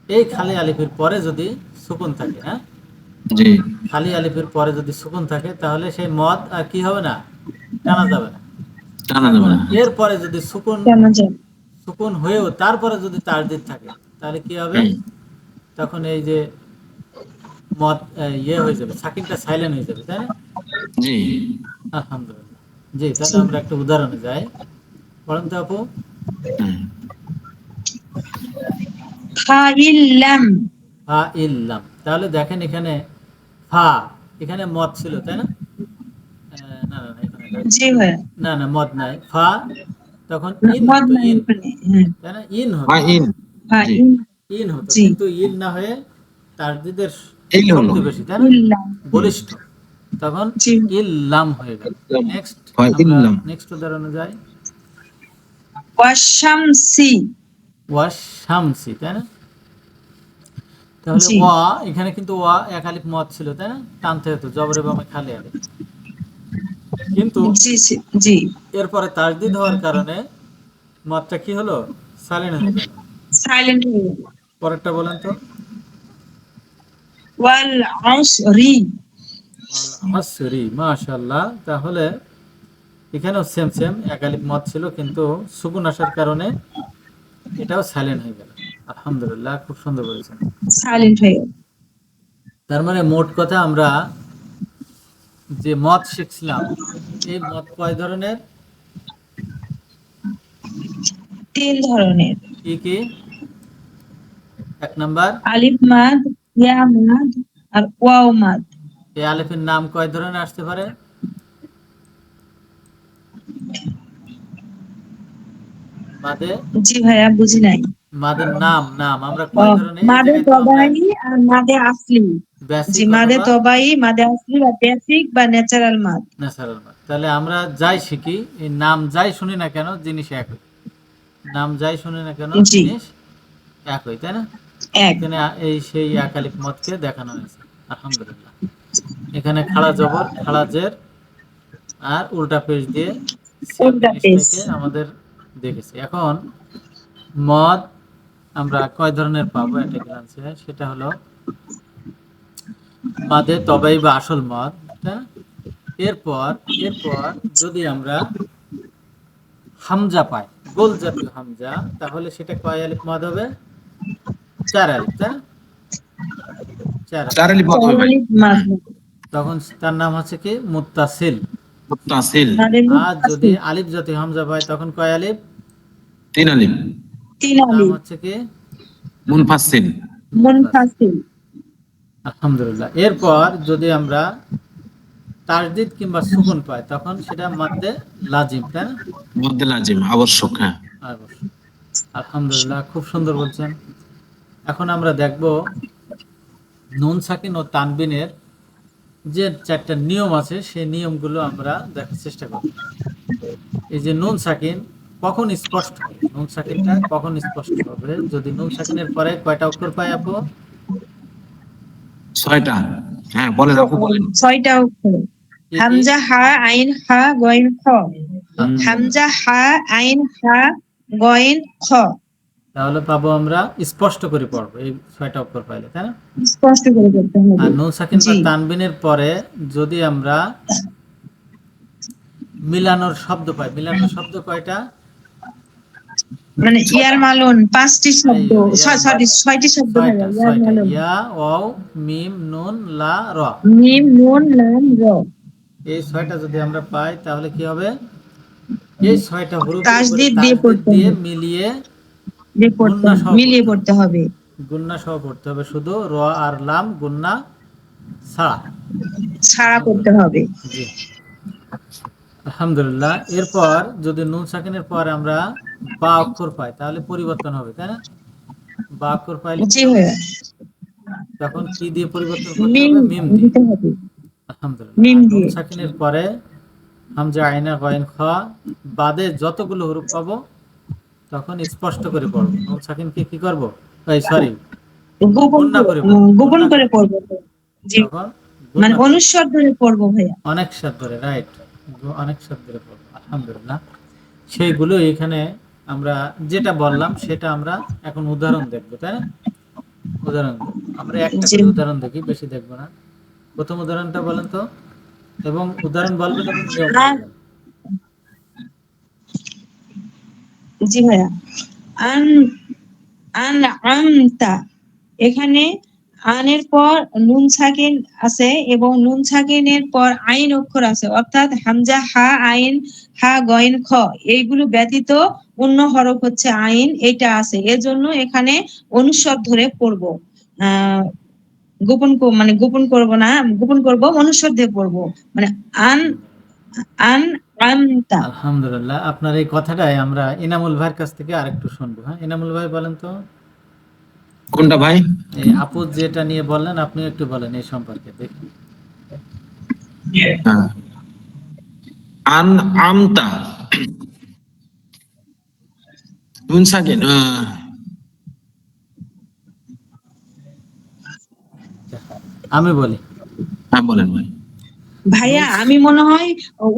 S1: এই খালি আলিফের পরে যদি সুকুন থাকে, হ্যাঁ?
S5: জি,
S1: খালি আলিফের পরে যদি সুকুন থাকে তাহলে সেই মদ আর কি হবে না? টানা যাবে না।
S5: টানা যাবে না।
S1: এরপরে যদি সুকুন
S7: কেন যায়?
S1: সুকুন হয়েও তারপরে যদি তাজদীদ থাকে তাহলে কি হবে? তখন এই যে মদ ইয়ে হয়ে যাবে, সাকিনটা সাইলেন্ট হয়ে যাবে, তাই না?
S5: জি,
S1: আলহামদুলিল্লাহ। জি, তাহলে আমরা একটা উদাহরণে যাই। বলেন তো আপু।
S7: খাইল্লাম
S1: ফা ইল্লাম। তাহলে দেখেন এখানে ফা, এখানে মদ ছিল, তাই না? না না না, এখানে নাই।
S7: জি ভাইয়া।
S1: না না, মদ নাই। ফা তখন ইন
S7: মদ
S1: হতো,
S7: নাই
S1: ইন,
S7: ওখানে। হ্যাঁ
S1: তাই না? ইন হতো,
S5: ফাইন,
S7: হ্যাঁ
S5: জি,
S1: ইন হতো,
S7: জি
S1: কিন্তু ইন না হয়ে তাজদীদের
S5: এই হলো,
S1: শক্তি বেশি, তাই না?
S7: ইল্লাম
S1: বলিষ্ঠ, তখন
S7: জি
S1: ইল্লাম হয়ে গেল। নেক্সট,
S5: ফাইন
S1: আমরা
S5: ইল্লাম,
S1: নেক্সট উদাহরণে যাই।
S7: ওয়াশামসি।
S1: ওয়াশ শামসি, তাই না? তাহলে
S7: জি
S1: ওয়া, এখানে কিন্তু ওয়া এক আলিফ মদ ছিল, তাই না? টানতে হতো, জবরে বামে খালি আলিফ। কিন্তু
S7: জি জি জি
S1: এরপরে তাজদীদ হওয়ার কারণে মদটা কি হলো? সাইলেন্ট হয়ে গেল।
S7: সাইলেন্ট হয়ে গেল।
S1: পরেরটা বলেন তো।
S7: ওয়াল আসরি।
S1: আসরি, মাশাআল্লাহ। তাহলে এখানেও সেম সেম এক আলিফ মদ ছিল, কিন্তু সুকুন আসার কারণে এটাও সাইলেন্ট হয়ে গেল। আলহামদুলিল্লাহ, খুব সুন্দর বলেছেন।
S7: সাইলেন্ট হয়ে গেল।
S1: তার মানে মোট কথা আমরা যে মদ শিখছিলাম, এই মদ কয় ধরনের?
S7: 3 ধরনের।
S1: কি কি? 1 নাম্বার,
S7: আলিফ মাদ, ইয়া মাদ আর ওয়াও মাদ।
S1: এই আলিফের নাম কয় ধরনের আসতে পারে? মাদে,
S7: জি ভাইয়া বুঝি নাই।
S1: মাদের নাম, নাম আমরা
S7: ও
S1: কয় ধরনের? এই
S7: মাদে
S1: জায়গায় তো আমরা
S7: তবাই আর মাদে আসলি। জি
S1: বেসিক
S7: মাদে
S1: অথবা
S7: তবাই, মাদে আসলি বা বেসিক বা ন্যাচারাল মাদ।
S1: ন্যাচারাল মাদ। তাহলে আমরা যাই শিখি, এই নাম যাই শুনি না কেন, জিনিস একই। নাম যাই শুনি না কেন,
S7: জি
S1: জিনিস একই, তাই না?
S7: এক।
S1: এখানে এই সেই এক আলিফ মদকে দেখানো হয়েছে। আলহামদুলিল্লাহ। এখানে খাড়া জবর, খাড়া জের আর উল্টা পেশ দিয়ে সেম
S7: উল্টা পেজ।
S1: জিনিসটাকে আমাদের দেখেছি। এখন মদ আমরা কয় ধরনের পাবো এটা গ্লান্সে, সেটা হলো মাদে তবাই বা আসল মদ, তাই না? এরপর এরপর যদি আমরা হামজা পাই, গোল জাতীয় হামজা, তাহলে সেটা কয় আলিফ মদ হবে? 4 আলিফ, তাই না? 4
S5: চার
S1: আলিফ।
S5: আলিফ মদ হবে ভাই।
S1: তখন তার নাম হচ্ছে কি? মুত্তাসিল।
S5: মুত্তাসিল
S1: আর যদি আলিফ জাতীয় হামজা পাই তখন কয় আলিফ?
S5: 3 আলিফ।
S1: নাম হচ্ছে কি?
S5: মুনফাসিল।
S7: মুনফাসিল।
S1: আলহামদুলিল্লাহ। এরপর যদি আমরা তাসদিদ কিংবা সুকুন পাই তখন সেটা মাদ্দে লাজিম, তাই না?
S5: মধ্যে লাজিম আবশ্যক, হ্যাঁ।
S1: অবশ্যই। আলহামদুলিল্লাহ, খুব সুন্দর বলছেন। এখন আমরা দেখব নুন সাকিন ও তানবিনের যে 4টা নিয়ম আছে সেই নিয়মগুলো আমরা দেখার চেষ্টা করব। এই যে নুন সাকিন কখন স্পষ্ট হবে, নুন সাকিনটা কখন স্পষ্ট হবে? যদি নুন সাকিনের পরে কয়টা অক্ষর পাই আপু?
S5: 6টা। হ্যাঁ বলেন আপু, বলেন।
S7: 6টা অক্ষর।
S1: কি কি?
S7: হামজা হা আইন হা গইন খ।
S1: হুম।
S7: হামজা হা আইন হা গইন খ।
S1: তাহলে পাবো আমরা স্পষ্ট করে পড়বো এই 6টা অক্ষর পাইলে, তাই না?
S7: স্পষ্ট করে করতে হবে।
S1: আর নুন সাকিন বা
S7: জি।
S1: তানবিনের পরে যদি আমরা মিলানোর শব্দ পাই, মিলানোর শব্দ কয়টা?
S7: মানে ইয়ার মালুন 5টি শব্দ,
S1: ইয়ার
S7: সরি 6টি শব্দ ভাইয়া। ইয়ার
S1: 6টা।
S7: মালুন
S1: ইয়া, ওয়াও, মিম, নুন, লা, র।
S7: মিম নুন লাম র।
S1: এই 6টা যদি আমরা পাই তাহলে কি হবে? এই 6টা হুরুফের উপরে
S7: তাসদিদ দিয়ে
S1: তাসদিদ
S7: পড়তে
S1: দিয়ে
S7: হবে।
S1: মিলিয়ে
S7: দিয়ে পড়তে
S1: গুন্না
S7: হবে,
S1: সহ
S7: মিলিয়ে
S1: পড়তে
S7: পড়তে হবে।
S1: গুন্না সহ পড়তে হবে, শুধু র আর লাম গুন্না ছাড়া।
S7: ছাড়া পড়তে হবে।
S1: জি, আলহামদুলিল্লাহ। এরপর যদি নুন সাকিনের পর আমরা বা অক্ষর পাই তাহলে পরিবর্তন হবে, তাই না? বা অক্ষর পাইলে কি
S7: জি
S1: হবে?
S7: ভাইয়া।
S1: তখন কি দিয়ে পরিবর্তন করতে
S7: মিম
S1: হবে? মিম দিয়ে।
S7: দিতে হবে।
S1: আলহামদুলিল্লাহ।
S7: মিম
S1: আর নুন
S7: দিয়ে।
S1: সাকিনের পরে হামজা আইনা গয়েন খ বাদে যতগুলো হুরুফ পাবো তখন স্পষ্ট করে পড়বো। নুন সাকিনকে কি করব? সরি,
S7: গোপন
S1: গুন্না করে
S7: করে
S1: পড়বো,
S7: গোপন
S1: গুন্না
S7: করে
S1: করে।
S7: পড়বো। জি।
S1: তখন
S7: মানে
S1: গুন্না করে
S7: অনুস্বর ধরে পড়বো ভাইয়া।
S1: অনেক সাত ধরে, রাইট, অনেক সাত ধরে পড়বো। আলহামদুলিল্লাহ। সেইগুলো এখানে আমরা যেটা বললাম সেটা আমরা এখন উদাহরণ দেখবো, তাই না? উদাহরণ দেখবো আমরা, একটা
S7: জি।
S1: করে উদাহরণ দেখি, বেশি দেখবো না। প্রথম উদাহরণটা বলেন তো, এবং উদাহরণ বলবেন এবং নিয়ম
S7: আর
S1: বলবেন।
S7: জি ভাইয়া। আন আন আমতা, এখানে আনের পর নুন সাকিন আছে এবং নুন সাকিনের পর আইন অক্ষর আছে, অর্থাৎ হামজা হা আইন হা গইন খ এইগুলো ব্যতীত অন্য হরফ হচ্ছে আইন, এটা আছে। এজন্য এখানে অনুস্বর ধরে পড়বো। আহ মানে গোপন করব না, গোপন করব, অনুস্বর দিয়ে পড়বো। মানে আন আন আমতা।
S1: আলহামদুলিল্লাহ। আপনার এই কথাটাই আমরা ইনামুল ভাইয়ের কাছ থেকে আরেকটু শুনবো। হ্যাঁ, ইনামুল ভাই বলেন তো,
S5: কোনটা ভাই?
S1: এই আপু যেটা নিয়ে বললেন আপনি একটু বলেন এই সম্পর্কে, দেখি।
S5: হ্যাঁ। আন আমতা নুন সাকিন।
S1: আমি বলি।
S5: হ্যাঁ বলেন ভাই।
S7: ভাইয়া
S1: নুন-
S7: আমি মনে হয়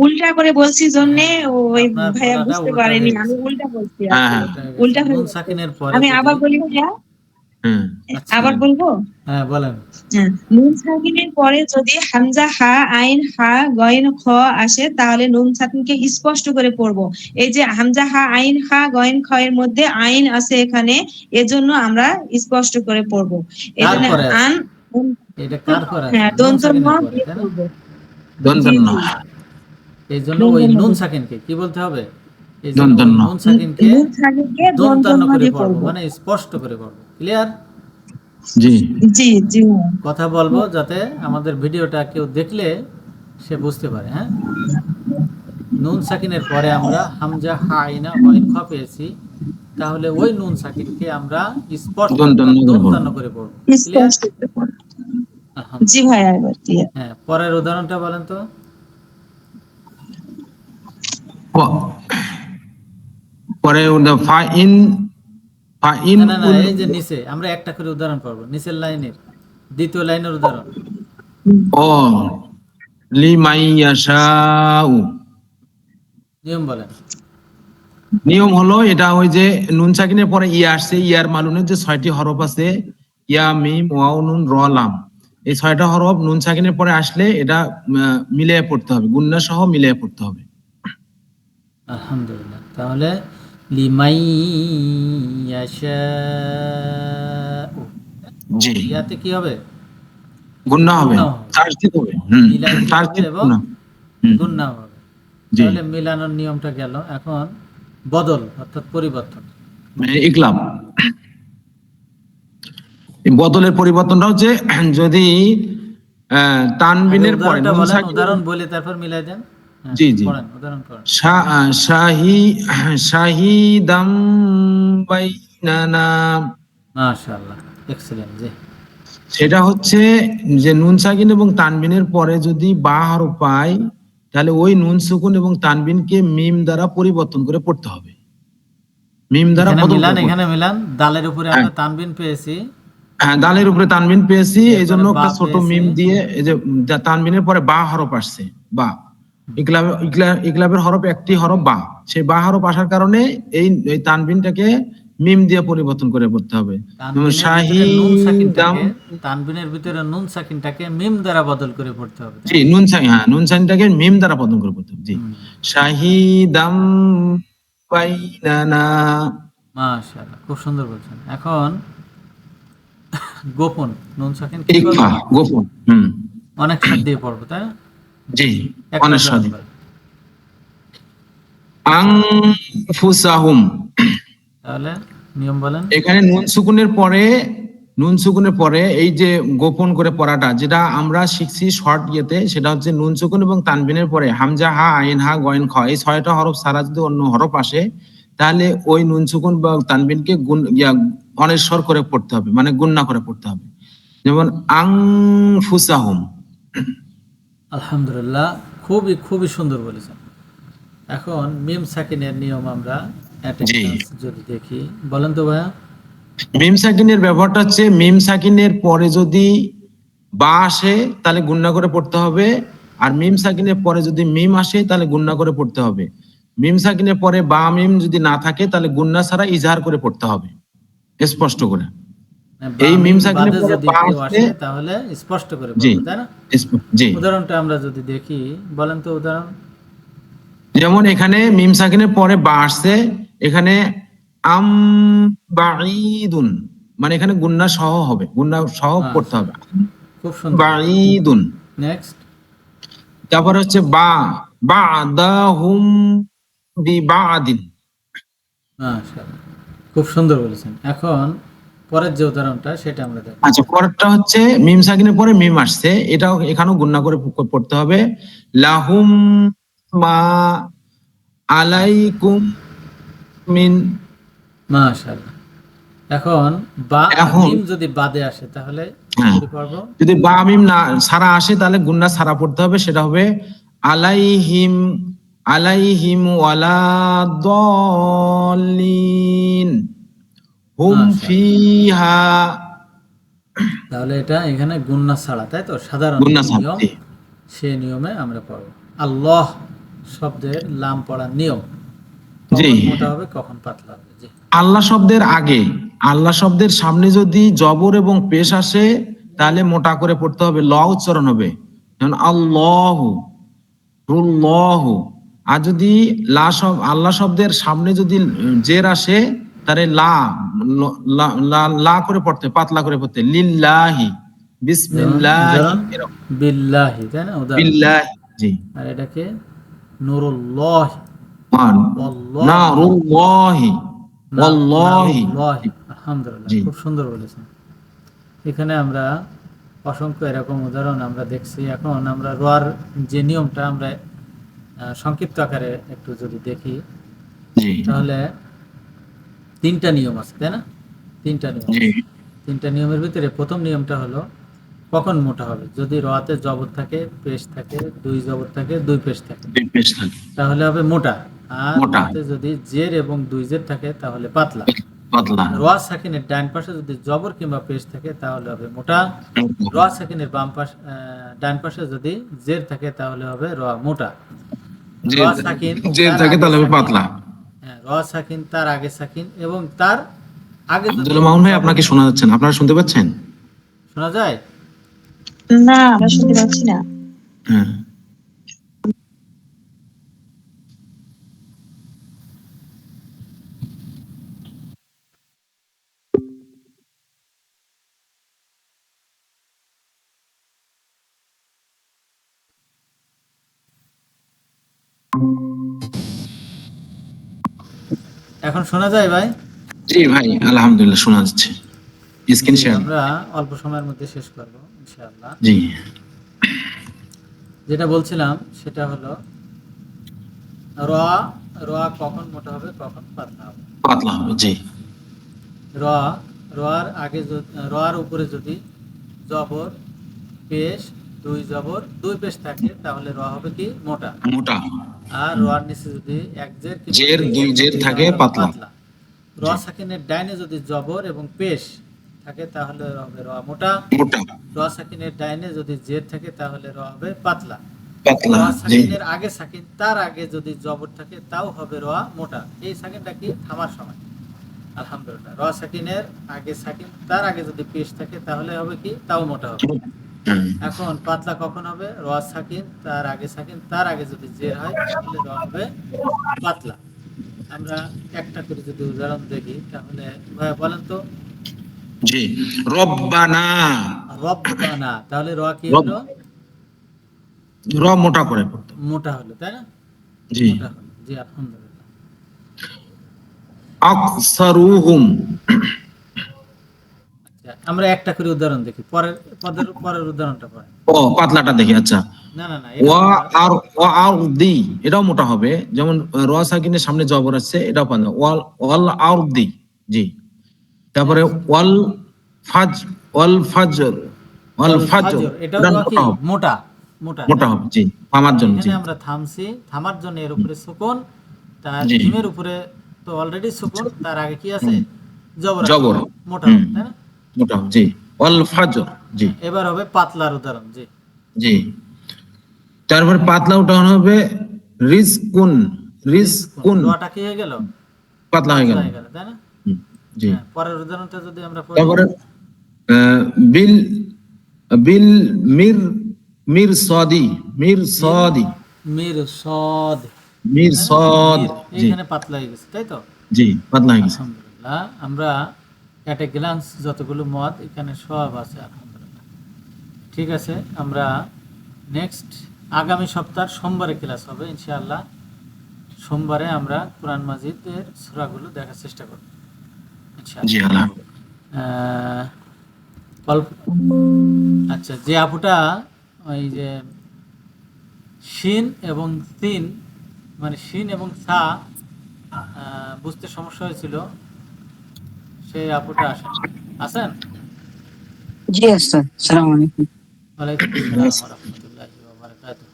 S7: উল্টা করে বলছি জন্যে ওই
S1: আপনার
S7: ভাইয়া
S1: বলাটা
S7: বুঝতে
S1: উল্টা
S7: পারেনি,
S1: হয়ে
S7: আমি
S1: গেছে।
S7: উল্টা বলছি
S5: হ্যাঁ
S7: আসলে।
S5: হ্যাঁ
S1: উল্টা হয়ে গেছে।
S7: উল্টা হয়ে
S1: নুন
S7: গেছে।
S1: সাকিনের পরে
S7: আমি
S1: যদি,
S7: আবার বলি ভাইয়া,
S5: হ্যাঁ।
S1: আচ্ছা,
S7: আবার বলবো।
S1: হ্যাঁ বলেন।
S7: হ্যাঁ, নুন সাকিনের পরে যদি হামজা হা আইন হা গইন খ আসে তাহলে নুন সাকিনকে স্পষ্ট করে পড়বো। এই যে হামজা হা আইন হা গইন খ এর মধ্যে আইন আছে এখানে, এজন্য আমরা স্পষ্ট করে পড়বো। এই জন্য
S1: তারপরে আছে,
S7: আন,
S1: এটা কার পরে আছে?
S7: হ্যাঁ
S1: নুন
S7: দন্ত ন
S1: সাকিনের পরে,
S7: দিয়ে
S1: তাই না?
S7: পড়বো।
S1: নুন
S7: জি
S5: দন্তন্য।
S7: জি।
S1: এই জন্য ওই
S7: দন্ত ন
S1: নুন
S7: দিয়ে।
S1: সাকিনকে কি বলতে হবে? এই জন্য ওই
S5: দন্তন্য।
S1: নুন সাকিনকে
S7: নুন সাকিনকে দন্ত
S1: দন্তান্ন
S7: ন
S1: করে
S7: দিয়ে
S1: পড়বো,
S7: পড়বো।
S1: মানে স্পষ্ট করে পড়বো। ক্লিয়ার?
S5: জি।
S7: জি জি।
S1: কথা বলবো যাতে আমাদের ভিডিওটা কেউ দেখলে সে বুঝতে পারে। হ্যাঁ, নুন সাকিনের পরে আমরা হামজা হা আইনা গইন খ পেয়েছি, তাহলে ওই নুন সাকিনকে আমরা স্পষ্ট
S5: দন্তন্য করে
S1: দন্তান্ন
S5: পড়বো।
S1: করে পড়বো। ক্লিয়ার?
S7: স্পষ্ট করে পড়বো। জি
S1: আলহামদুলিল্লাহ।
S7: ভাইয়া এবার দিয়ে।
S1: হ্যাঁ, পরের উদাহরণটা বলেন তো।
S5: পরে ফাইন ফাইন
S1: না না না, এই যে নিচে আমরা একটা করে উদাহরণ পড়বো, নিচের লাইনের দ্বিতীয় লাইনের উদাহরণ।
S5: ও লিমাই ইয়াশাউ।
S1: নিয়ম বলেন।
S5: নিয়ম হলো এটা ওই যে নুন সাকিনের পরে ইয়া আসছে, ইয়ার মালুনের যে 6টি হরফ আছে, ইয়া মিম ওয়াও নুন র লাম, এই 6টা হরফ নুন সাকিনের পরে আসলে এটা মিলিয়ে পড়তে হবে, গুন্না সহ মিলিয়ে পড়তে হবে।
S1: আলহামদুলিল্লাহ। তাহলে লিমাই ইয়াশাউ,
S5: জি,
S1: ইয়াতে কি হবে?
S5: গুন্না হবে,
S1: গুন্না হবে।
S5: তাসদীদ হবে,
S1: মিলাই দিতে হবে
S5: তাসদীদ
S1: এবং
S5: গুন্না।
S1: গুন্না হবে।
S5: জি,
S1: তাহলে মিলানোর নিয়মটা গেল। এখন বদল অর্থাৎ পরিবর্তন।
S5: ইকলাব। এই বদলের পরিবর্তনটা হচ্ছে যদি
S1: আগে
S5: তানবিনের পরে
S1: উদাহরণটা
S5: নুন
S1: বলেন,
S5: সাকিন,
S1: উদাহরণ বলে তারপর মিলাই দেন। হ্যাঁ,
S5: জি জি,
S1: পড়েন, উদাহরণ পড়েন।
S5: শাহিদাম বাইনানা,
S1: মাশাআল্লাহ, এক্সেলেন্ট। জি,
S5: সেটা হচ্ছে যে নুন সাকিন এবং তানবিনের পরে যদি বা হরফ পাই, তাহলে ওই নুন সুকুন এবং তানবিনকে মিম দ্বারা পরিবর্তন করে পড়তে হবে, মিম দ্বারা
S1: এখানে
S5: বদল
S1: মিলান,
S5: করে পড়তে
S1: এখানে মিলান। দালের উপরে
S5: হবে।
S1: আমরা তানবিন পেয়েছি,
S5: হ্যাঁ, দালের উপরে তানবিন পেয়েছি, এই
S1: এরপরে
S5: জন্য
S1: বা
S5: একটা ছোট
S1: পেয়েছি।
S5: মিম দিয়ে এই যে তানবিনের পরে বা হরফ আসছে, বা ইকলাবের হরফ একটি হরফ বা, সেই বা হরফ আসার কারণে এই তানবিনটাকে মিম দিয়ে পরিবর্তন করে পড়তে হবে। যেমন শাহিদাম,
S1: তানবিনের ভিতরে নুন সাকিনটাকে মিম দ্বারা বদল করে পড়তে হবে, তাই
S5: জি
S1: না?
S5: নুন সাকিন, হ্যাঁ নুন সাকিনটাকে মিম দ্বারা বদল করে পড়তে হবে। জি,
S1: হুম,
S5: শাহিদাম বাইনানা।
S1: মাশাআল্লাহ, খুব সুন্দর বলছেন। এখন গোপন নুন সাকিন কি করবো?
S5: ইকফা, গোপন।
S1: অনেক সাথ দিয়ে পড়বো, তাই না?
S5: জি,
S1: একটা
S5: অনেক
S1: উদাহরণ
S5: সাদি।
S1: বলেন।
S5: আনফুসাহুম,
S1: তাহলে নিয়ম বলেন।
S5: এখানে নুন সুকুনের পরে এই যে গোপন করে পড়াটা যেটা আমরা শিখছি শর্ট ইয়েতে, সেটা হচ্ছে নুন সুকুন এবং তানবিনের পরে হামজা হা আইন হা গয়েন খ, এই 6টা হরফ ছাড়া যদি অন্য হরফ আসে, তাহলে ওই নুন সুকুন বা তানবিনকে অনেশ্বর করে পড়তে হবে, মানে গুন্না করে পড়তে হবে। যেমন আনফুসাহুম।
S1: আলহামদুলিল্লাহ, খুবই খুবই সুন্দর বলেছেন। এখন মিম সাকিনের নিয়ম আমরা at a
S5: জি,
S1: glance যদি দেখি, বলেন তো ভাইয়া।
S5: মিম সাকিনের ব্যবহারটা হচ্ছে মিম সাকিনের পরে যদি বা আসে তাহলে গুন্না করে পড়তে হবে, আর মিম সাকিনের পরে যদি মিম আসে তাহলে গুন্না করে পড়তে হবে। মিম সাকিনের পরে বা মিম যদি না থাকে তাহলে গুন্না ছাড়া ইজহার করে পড়তে হবে, স্পষ্ট করে।
S1: বা
S5: এই মিম
S1: মিম
S5: সাকিনের
S1: বাদে
S5: পরে
S1: যদি
S5: বা
S1: কেউ
S5: আসলে,
S1: আসে তাহলে স্পষ্ট করে
S5: জি
S1: বলবো, তাই না?
S5: জি,
S1: উদাহরণটা আমরা যদি দেখি, বলেন তো উদাহরণ।
S5: যেমন এখানে মিম সাকিনের পরে বা আসছে, এখানে আম বাঈদুন, মানে এখানে গুন্না সহ হবে, গুন্না সহ পড়তে হবে,
S1: মাশাআল্লাহ, খুব সুন্দর।
S5: বাঈদুন।
S1: নেক্সট।
S5: তারপর হচ্ছে বা বাদাহুম বিবাদিন।
S1: মাশাআল্লাহ, খুব সুন্দর বলেছেন। এখন পরের যে উদাহরণটা সেটা আমরা দেখব।
S5: আচ্ছা, পরেরটা হচ্ছে মিম সাকিনের পরে মিম আসছে, এটাও এখানেও গুণনা করে পড়তে হবে। লাহুম মা আলাইকুম মিন।
S1: মাশাআল্লাহ। এখন বা আর
S5: এখন
S1: মিম যদি বাদে আসে তাহলে
S5: হ্যাঁ,
S1: কি পড়বো?
S5: যদি বা মিম না সারা আসে তাহলে গুন্না সারা পড়তে হবে, সেটা হবে আলাইহিম, আলাইহিম ওয়ালা দলিন হুম
S1: মাশাআল্লাহ।
S5: ফিহা।
S1: তাহলে এটা এখানে গুন্না ছাড়া, তাই তো? সাধারণ
S5: গুন্না
S1: যে
S5: সারা,
S1: নিয়ম,
S5: জি
S1: সেই নিয়মে আমরা পড়ব। আল্লাহ শব্দের লাম পড়ার নিয়ম,
S5: জি।
S1: কখন মোটা হবে কখন পাতলা হবে। জি,
S5: আল্লাহ শব্দের আগে, আল্লাহ শব্দের সামনে যদি জবর এবং পেশ আসে তাহলে মোটা করে পড়তে হবে, ল উচ্চারণ হবে, যেমন আল্লাহ রুল্লাহ। আর যদি আল্লাহ শব্দের সামনে যদি জের আসে তাহলে লা লা লা- লা করে পড়তে, পাতলা করে পড়তে, লিল্লাহি
S1: যেমন
S5: বিসমিল্লাহি,
S1: উদাহরণ
S5: এরকম।
S1: বিল্লাহি, তাই না? উদাহরণ।
S5: বিল্লাহি, জি।
S1: আর এটাকে নুরুল্লাহ, ওয়াল্লাহি,
S5: নারুল্লাহি, ওয়াল্লাহি।
S1: নারুল্লাহি। আলহামদুলিল্লাহ,
S5: জি
S1: খুব সুন্দর বলেছেন। এখানে আমরা অসংখ্য এরকম উদাহরণ আমরা দেখছি। এখন আমরা রোয়ার যে নিয়মটা আমরা সংক্ষিপ্ত আকারে একটু যদি দেখি,
S5: জি
S1: তাহলে 3টা নিয়ম আছে, তাই না? 3টা নিয়ম
S5: জি,
S1: আছে। 3টা নিয়মের ভিতরে প্রথম নিয়মটা হলো কখন মোটা হবে। যদি রোয়াতে জবর থাকে, পেশ থাকে, 2 জবর থাকে, 2 পেশ থাকে,
S5: বেশ থাকে,
S1: তাহলে হবে মোটা। আর
S5: মোটা,
S1: রোয়াতে যদি জের এবং 2 জের থাকে তাহলে পাতলা।
S5: পাতলা।
S1: রোয়া সাকিনের ডান পাশে যদি জবর কিংবা পেশ থাকে তাহলে হবে মোটা। রোয়া সাকিনের বাম পাশে ডান পাশে যদি জের থাকে তাহলে হবে রোয়া মোটা। রোয়া সাকিন
S5: যে
S1: তার
S5: থাকে
S1: আগে
S5: তাহলে হবে
S1: সাকিন,
S5: পাতলা।
S1: হ্যাঁ, র সাকিন, তার আগে সাকিন, এবং তার আগে যদি
S5: আব্দুল মামুন ভাই, আপনাকে শোনা যাচ্ছে না, আপনারা শুনতে পাচ্ছেন?
S1: শোনা যায়।
S7: না, আমরা শুনতে পাচ্ছি না।
S5: হ্যাঁ।
S1: এখন শোনা যায় ভাই?
S5: জি ভাই, আলহামদুলিল্লাহ শোনা যাচ্ছে। স্ক্রিন
S1: জি,
S5: শেয়ার।
S1: আমরা অল্প সময়ের মধ্যে শেষ করব ইনশাআল্লাহ।
S5: জি
S1: যেটা বলছিলাম সেটা হলো র, র কখন মোটা হবে কখন পাতলা হবে।
S5: পাতলা হবে। জি
S1: র, রর আগে রর উপরে যদি জবর, পেশ, দুই জবর, দুই পেশ থাকে তাহলে র হবে কি মোটা।
S5: মোটা।
S1: আর রর নিচে যদি এক জের কিংবা
S5: জের, দুই জের থাকে
S1: তাহলে হবে
S5: পাতলা।
S1: র
S5: জি।
S1: সাকিনের ডাইনে যদি জবর এবং পেশ থাকে তাহলে হবে র মোটা।
S5: মোটা
S1: র সাকিনের ডাইনে যদি জের থাকে তাহলে র হবে পাতলা।
S5: পাতলা।
S1: র
S5: জি
S1: সাকিনের আগে সাকিন, তার আগে যদি জবর থাকে তাও হবে র মোটা। এই সাকিনটা কি থামার সময়। আলহামদুলিল্লাহ। র সাকিনের আগে সাকিন, তার আগে যদি পেশ থাকে তাহলে হবে কি তাও মোটা হবে।
S5: হুম।
S1: এখন পাতলা কখন হবে? র সাকিন, তার আগে সাকিন, তার আগে যদি জের হয় তাহলে র হবে পাতলা। আমরা একটা করে যদি উদাহরণ দেখি তাহলে ভাইয়া বলেন তো।
S5: জি। রব্বানা।
S1: রব্বানা, তাহলে র কি
S5: রব,
S1: হলো?
S5: র মোটা করে পড়তে।
S1: মোটা হলো, তাই না?
S5: জি।
S1: মোটা হলো। জি, আলহামদুলিল্লাহ।
S5: আকসারুহুম।
S1: আচ্ছা, আমরা একটা করে উদাহরণ দেখি, পরের উদাহরণটা পরে।
S5: ও পাতলাটা দেখি। আচ্ছা।
S1: না না না, এটা
S5: ওয়া
S1: আমরা
S5: আর ওয়া আরদি, এটাও মোটা হবে। যেমন র সাকিনের সামনে জবর আছে, এটাও পাতলা। ওয়াল ওয়াল আরদি। জি। তারপরে ওয়াল ফাজ, ওয়াল ফাজর, ওয়াল
S1: ওয়াল
S5: ফাজর,
S1: ফাজর, এটাও
S5: এটা
S1: র কি
S5: মোটা হবে।
S1: মোটা। মোটা,
S5: মোটা
S1: তাই না?
S5: হবে। জি, থামার জন্য।
S1: এখানে
S5: জি
S1: আমরা থামছি, থামার জন্য এর উপরে সুকুন, তার
S5: জি।
S1: জিমের উপরে তো অলরেডি সুকুন, তার আগে কি আছে?
S5: হুম।
S1: জবর আছে।
S5: জবর।
S1: মোটা
S5: হুম।
S1: হবে, তাই না?
S5: মোটা হবে। জি। ওয়াল ফাজর। জি
S1: এবার হবে পাতলার উদাহরণ। জি।
S5: জি। তারপরে পাতলা উঠানো হবে রিজকুন।
S1: রিজকুন,
S5: রিজকুন
S1: রটা কি হয়ে গেল?
S5: পাতলা হয়ে
S1: পাতলা
S5: গেল।
S1: হয়ে গেল, তাই না?
S5: হুম, জি।
S1: হ্যাঁ, পরের উদাহরণটা যদি আমরা পড়ি।
S5: তারপরে বিল, বিল মির, মির সদি, মির
S1: বিল
S5: সদি,
S1: মির সদ,
S5: মির
S1: তাই না?
S5: সদ।
S1: মির,
S5: জি
S1: এইখানে পাতলা হয়ে গেছে, তাই তো?
S5: জি, পাতলা হয়ে গেছে।
S1: আলহামদুলিল্লাহ। আমরা এট এ গ্লান্স যতগুলো মত এখানে সব আছে, আলহামদুলিল্লাহ। ঠিক আছে, আমরা নেক্সট আগামী সপ্তাহ সোমবারে ক্লাস হবে ইনশাআল্লাহ। সোমবারে আমরা কোরআন মাজিদের সূরাগুলো দেখার চেষ্টা করব ইনশাআল্লাহ।
S5: জি আলহামদুলিল্লাহ।
S1: আচ্ছা, যে আপুটা ওই যে শিন এবং সিন, মানে শিন এবং সা বুঝতে সমস্যা হয়েছিল, সেই আপুটা আছেন?
S6: জি আচ্ছা, সালাম আলাইকুম।
S1: ওয়ালাইকুম আসসালাম ওয়া রাহমাতুল্লাহি ওয়া বারাকাতুহু।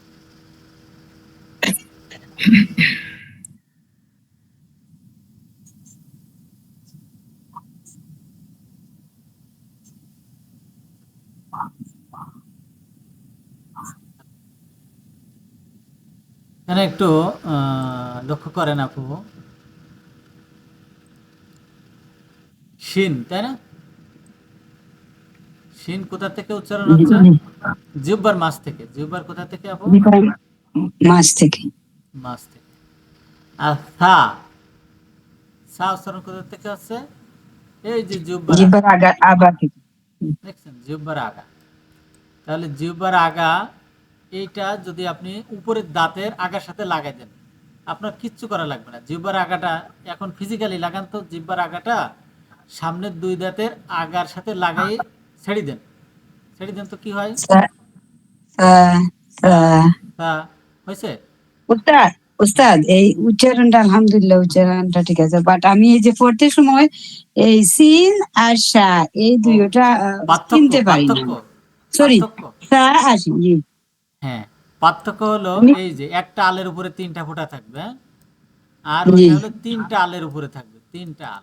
S1: এখানে একটু লক্ষ্য করেন আপু, শিন, তাই না? শিন কোথা থেকে উচ্চারণ হচ্ছে? জিহ্বার মাছ থেকে। জিহ্বার কোথা থেকে আপু?
S6: মাছ থেকে।
S1: মাছ থেকে। আর সা, সা উচ্চারণ কোথা থেকে হচ্ছে? এই যে জিহ্বার আগা,
S6: জিহ্বার আগা, আগা থেকে।
S1: দেখছেন? জিহ্বার আগা। তাহলে জিহ্বার আগা, এইটা যদি আপনি উপরের দাঁতের আগার সাথে লাগাই দেন, আপনার কিচ্ছু করা লাগবে না। জিহ্বার আগাটা এখন ফিজিক্যালি লাগান তো, জিহ্বার আগাটা সামনের দুই দাঁতের আগার সাথে লাগাই ছেড়ে দেন। ছেড়ে দেন তো কি হয়?
S6: সা, সা, সা।
S1: তা হয়েছে?
S6: উস্তাদ, উস্তাদ, এই উচ্চারণটা আলহামদুলিল্লাহ, উচ্চারণটা ঠিক আছে, বাট আমি এই যে পড়তে সময় এই সিন আর সা, এই দুইটা
S1: পার্থক্য,
S6: চিনতে পারি না।
S1: পার্থক্য,
S6: সরি,
S1: পার্থক্য।
S6: সা আর শিন, জি।
S1: হ্যাঁ, পার্থক্য হলো
S6: আমি-
S1: এই যে একটা আলের উপরে তিনটা ফোঁটা থাকবে, হ্যাঁ? আর
S6: জি
S1: ওইটা হলো তিনটা আলের উপরে থাকবে, তিনটা আল।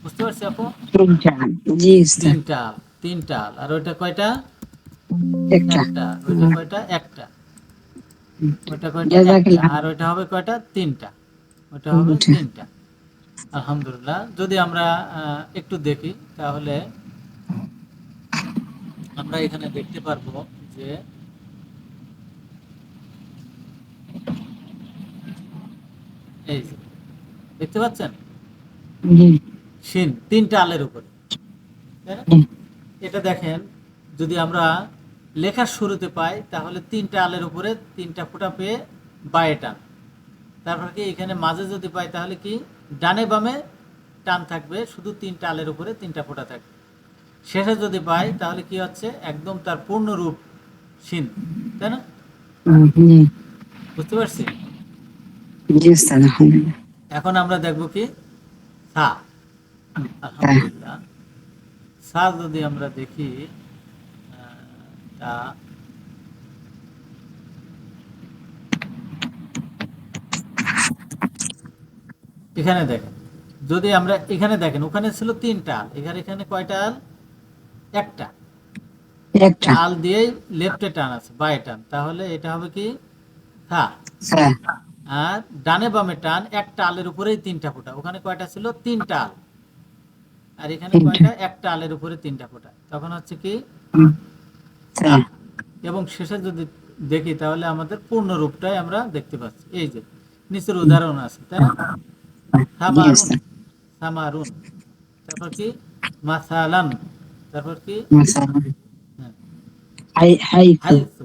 S1: বুঝতে পারছি আপু?
S6: তিনটা, জি উস্তাদ।
S1: তিনটা আল, তিনটা আল। আর ওইটা কয়টা?
S6: একটা।
S1: একটা। ওইটা কয়টা? একটা। ওইটা কয়টা? একটা।
S6: জাযাকাল্লাহ।
S1: আর ওইটা হবে কয়টা? তিনটা। ওটা হবে
S4: আচ্ছা।
S1: 3টা। আলহামদুলিল্লাহ। যদি আমরা একটু দেখি তাহলে আমরা এখানে দেখতে পারবো যে এই যে দেখতে পাচ্ছেন
S4: জি
S1: শিন 3টা আলের উপরে, তাই না?
S4: জি
S1: এটা দেখেন, যদি আমরা লেখার শুরুতে পাই তাহলে 3টা আলের উপরে 3টা ফোঁটা পেয়ে বায়ে টান, তারপর কি এখানে মাঝে যদি পাই তাহলে কি ডানে বামে টান থাকবে, শুধু 3টা আলের উপরে 3টা ফোঁটা থাকবে। শেষে যদি পাই তাহলে কি হচ্ছে একদম তার পূর্ণ রূপ শিন, তাই না?
S4: জি
S1: বুঝতে পারছি?
S4: জি উস্তাদ, আলহামদুলিল্লাহ।
S1: এখন আমরা দেখব কি সা।
S4: হ্যাঁ
S1: আলহামদুলিল্লাহ। সা যদি আমরা দেখি তা এখানে দেখেন, যদি আমরা এখানে দেখেন ওখানে ছিল 3টা আল, এখানে কয়টা আল? একটা।
S4: একটা
S1: আল দিয়েই লেফটে টান আছে, বায়ে টান, তাহলে এটা হবে কি থা।
S4: হ্যাঁ
S1: আর ডানে বামে টান, একটা আলের উপরেই 3টা ফোঁটা, ওখানে কয়টা ছিল? 3টা আল। আর এখানে
S4: তিনটা
S1: কয়টা? একটা আলের উপরে 3টা ফোঁটা, তখন হচ্ছে কি থা।
S4: হ্যাঁ
S1: এবং শেষে যদি দেখি তাহলে আমাদের পূর্ণ রূপটাই আমরা দেখতে পাচ্ছি। এই যে নিচের উদাহরণ আছে, তাই না?
S4: জি
S1: সামারুন,
S4: উস্তাদ।
S1: সামারুন, তারপর কি মাসালান, তারপর কি
S4: মাশাআল্লাহ।
S1: হ্যাঁ,
S4: হাই হাইতু
S1: হাইসু,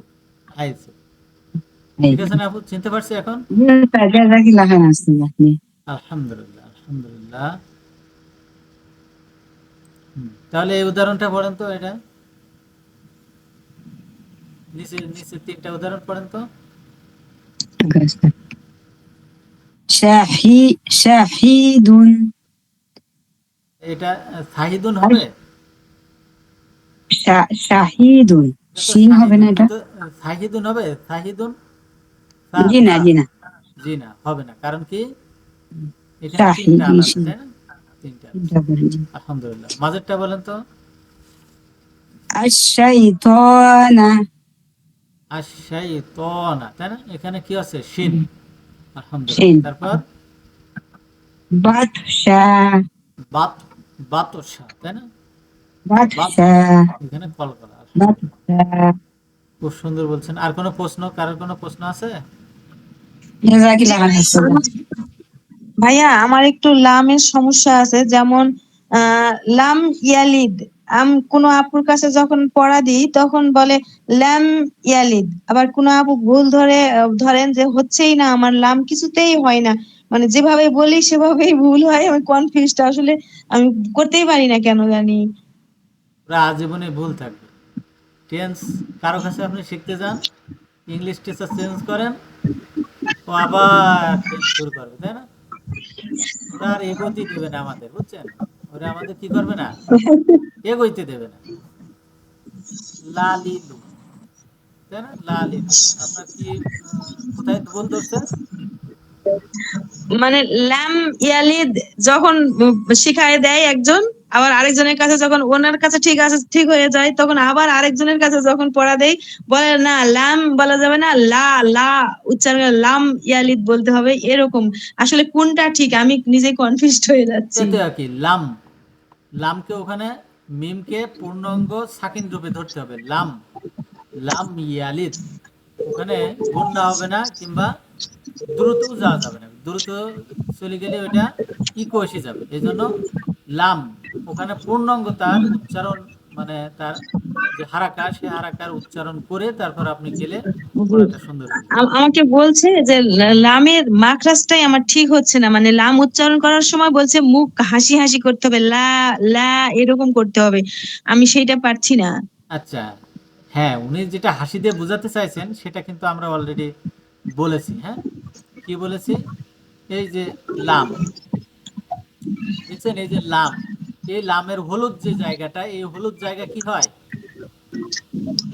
S1: হাইসু। ঠিক
S4: হাইতু
S1: আছে না আপু? চিনতে পারছি এখন?
S4: জি উস্তাদ, জাযাকিল্লাহ খাইরান উস্তাদ আপনি।
S1: আলহামদুলিল্লাহ, আলহামদুলিল্লাহ। তাহলে এই উদাহরণটা পড়েন তো, এটা নিচে নিচে 3টা উদাহরণ পড়েন তো।
S4: ওকে উস্তাদ। শাহিদুন,
S1: এটা সাহিদুন হবে?
S4: শাহিদুন,
S1: এটা তো
S4: শিন হবে না
S1: সাহিদুন,
S4: এটা?
S1: কিন্তু সাহিদুন হবে? সাহিদুন সা,
S4: জি না
S1: সা।
S4: জি না,
S1: জি না, হবে না। কারণ কি এখানে 3টা
S4: শাহিদি
S1: আল আছে,
S4: শিন
S1: তাই না? 3টা আল আছে।
S4: এটা বলেন।
S1: আলহামদুলিল্লাহ। মাঝেরটা বলেন তো।
S4: আশ-শাইতানা,
S1: আশ-শাইতানা, তাই না? এখানে কি আছে? শিন। আলহামদুলিল্লাহ।
S4: শিন,
S1: তারপর
S4: বাতশা,
S1: বাত, বাতসা, তাই না? বাত,
S4: বাতশা,
S1: এখানে কল করা। আলহামদুলিল্লাহ।
S4: বাতশা।
S1: খুব সুন্দর বলছেন। আর কোনো প্রশ্ন? কারোর কোনো প্রশ্ন আছে?
S4: জাযাকিল্লাহ খাইরান উস্তাদ।
S7: ভাইয়া আমার একটু লামের সমস্যা আছে, যেমন লাম ইয়ালিদ। কোনো আপুর কাছে যখন পড়া দিই তখন বলে লাম ইয়ালিদ, আবার কোনো আপু ভুল ধরেন যে হচ্ছেই না, আমার লাম কিছুতেই হয় না, মানে যেভাবে বলি সেভাবেই ভুল হয়। আমি কনফিউজড আসলে, আমি করতেই পারি না কেন জানি।
S1: ওরা আজীবনে ভুল থাকবে। টেন্স কারো কাছে আপনি শিখতে যান, ইংলিশ টিচার চেঞ্জ করেন, ও আবার টেন্স শুরু করবে, তাই না? ওরা আর এগোতে দেবে না আমাদের, বুঝছেন? ওরা আমাদের কি করবে না? এগোইতে দেবে না। লালিলু, তাই না? লালিলু। আপনার কি কোথায় ভুল ধরছে?
S7: মানে ল্যাম ইয়ালিদ যখন শিখায় দেয় একজন, আবার আরেকজনের কাছে যখন ওনার কাছে ঠিক আছে, ঠিক হয়ে যায়, তখন আবার আরেকজনের কাছে যখন পড়া দেয় বলে না ল্যাম বলা যাবে না, লা লা উচ্চারণ লাম ইয়ালিদ বলতে হবে, এরকম। আসলে কোনটা ঠিক আমি নিজেই কনফিউজড হয়ে যাচ্ছি।
S1: এতে আর কি লাম, লামকে ওখানে মিমকে পূর্ণাঙ্গ সাকিন রূপে ধরতে হবে। লাম, লাম ইয়ালিদ। ওখানে গুণনা হবে না, কিংবা দ্রুত যাওয়া যাবে না। দ্রুত চলে গেলে ওইটা ইকো এসে যাবে। এই জন্য লাম ওখানে পূর্ণাঙ্গ তার উচ্চারণ, মানে তার যে হারাকা, সে হারাকার উচ্চারণ করে তারপর আপনি গেলে পড়াটা সুন্দর হবে।
S7: আমাকে বলছে যে লামের মাখরাজটাই আমার ঠিক হচ্ছে না, মানে লাম উচ্চারণ করার সময় বলছে মুখ হাসি হাসি করতে হবে, লা লা এরকম করতে হবে, আমি সেইটা পারছি না।
S1: আচ্ছা, হ্যাঁ, উনি যেটা হাসি দিয়ে বোঝাতে চাইছেন সেটা কিন্তু আমরা অলরেডি বলেছি। হ্যাঁ, কি বলেছি? এই যে লাম, দেখছেন? এই যে লাম, এই লামের হলুদ যে জায়গাটা, এই হলুদ জায়গা কি হয়?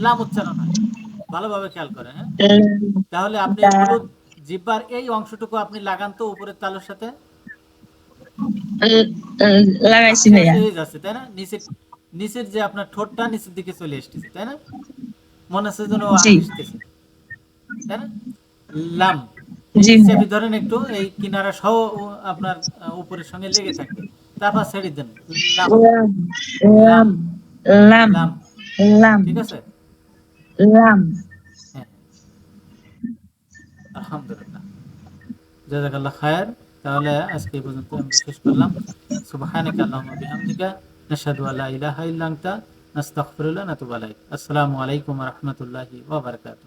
S1: লাম উচ্চারণ হয়। ভালোভাবে খেয়াল করেন। হ্যাঁ, তাহলে আপনি হলুদ জিহ্বার এই অংশটুকু আপনি লাগান তো উপরের তালুর সাথে।
S7: লাগাইছি ভাইয়া।
S1: হয়ে যাচ্ছে, তাই না? নিচের নিচের যে আপনার ঠোঁটটা নিচের দিকে চলে এসেছে, তাই না? মনে হচ্ছে যেন ও
S7: জি
S1: হাসতেছে, তাই না? লাম,
S7: জি
S1: এই
S7: ভাইয়া।
S1: চেপে ধরেন একটু, এই কিনারা সহ আপনার উপরের সঙ্গে লেগে থাকে, তারপর ছেড়ে দেন। লাম, লাম,
S7: লাম লাম
S1: লাম।
S7: লাম
S1: ঠিক আছে?
S7: লাম।
S1: হ্যাঁ, আলহামদুলিল্লাহ, জাযাকাল্লাহ খায়ের। তাহলে আজকে এই পর্যন্ত আমরা শেষ করলাম। সুবহানাকা আল্লাহুম্মা বিহামদিকা নাশহাদু আল্লা ইলাহা ইল্লা আনতা নাস্তাগফিরুকা ওয়া নাতুবু ইলাইক। আসসালামু আলাইকুম ওয়া রাহমাতুল্লাহি ওয়া বারাকাতুহু।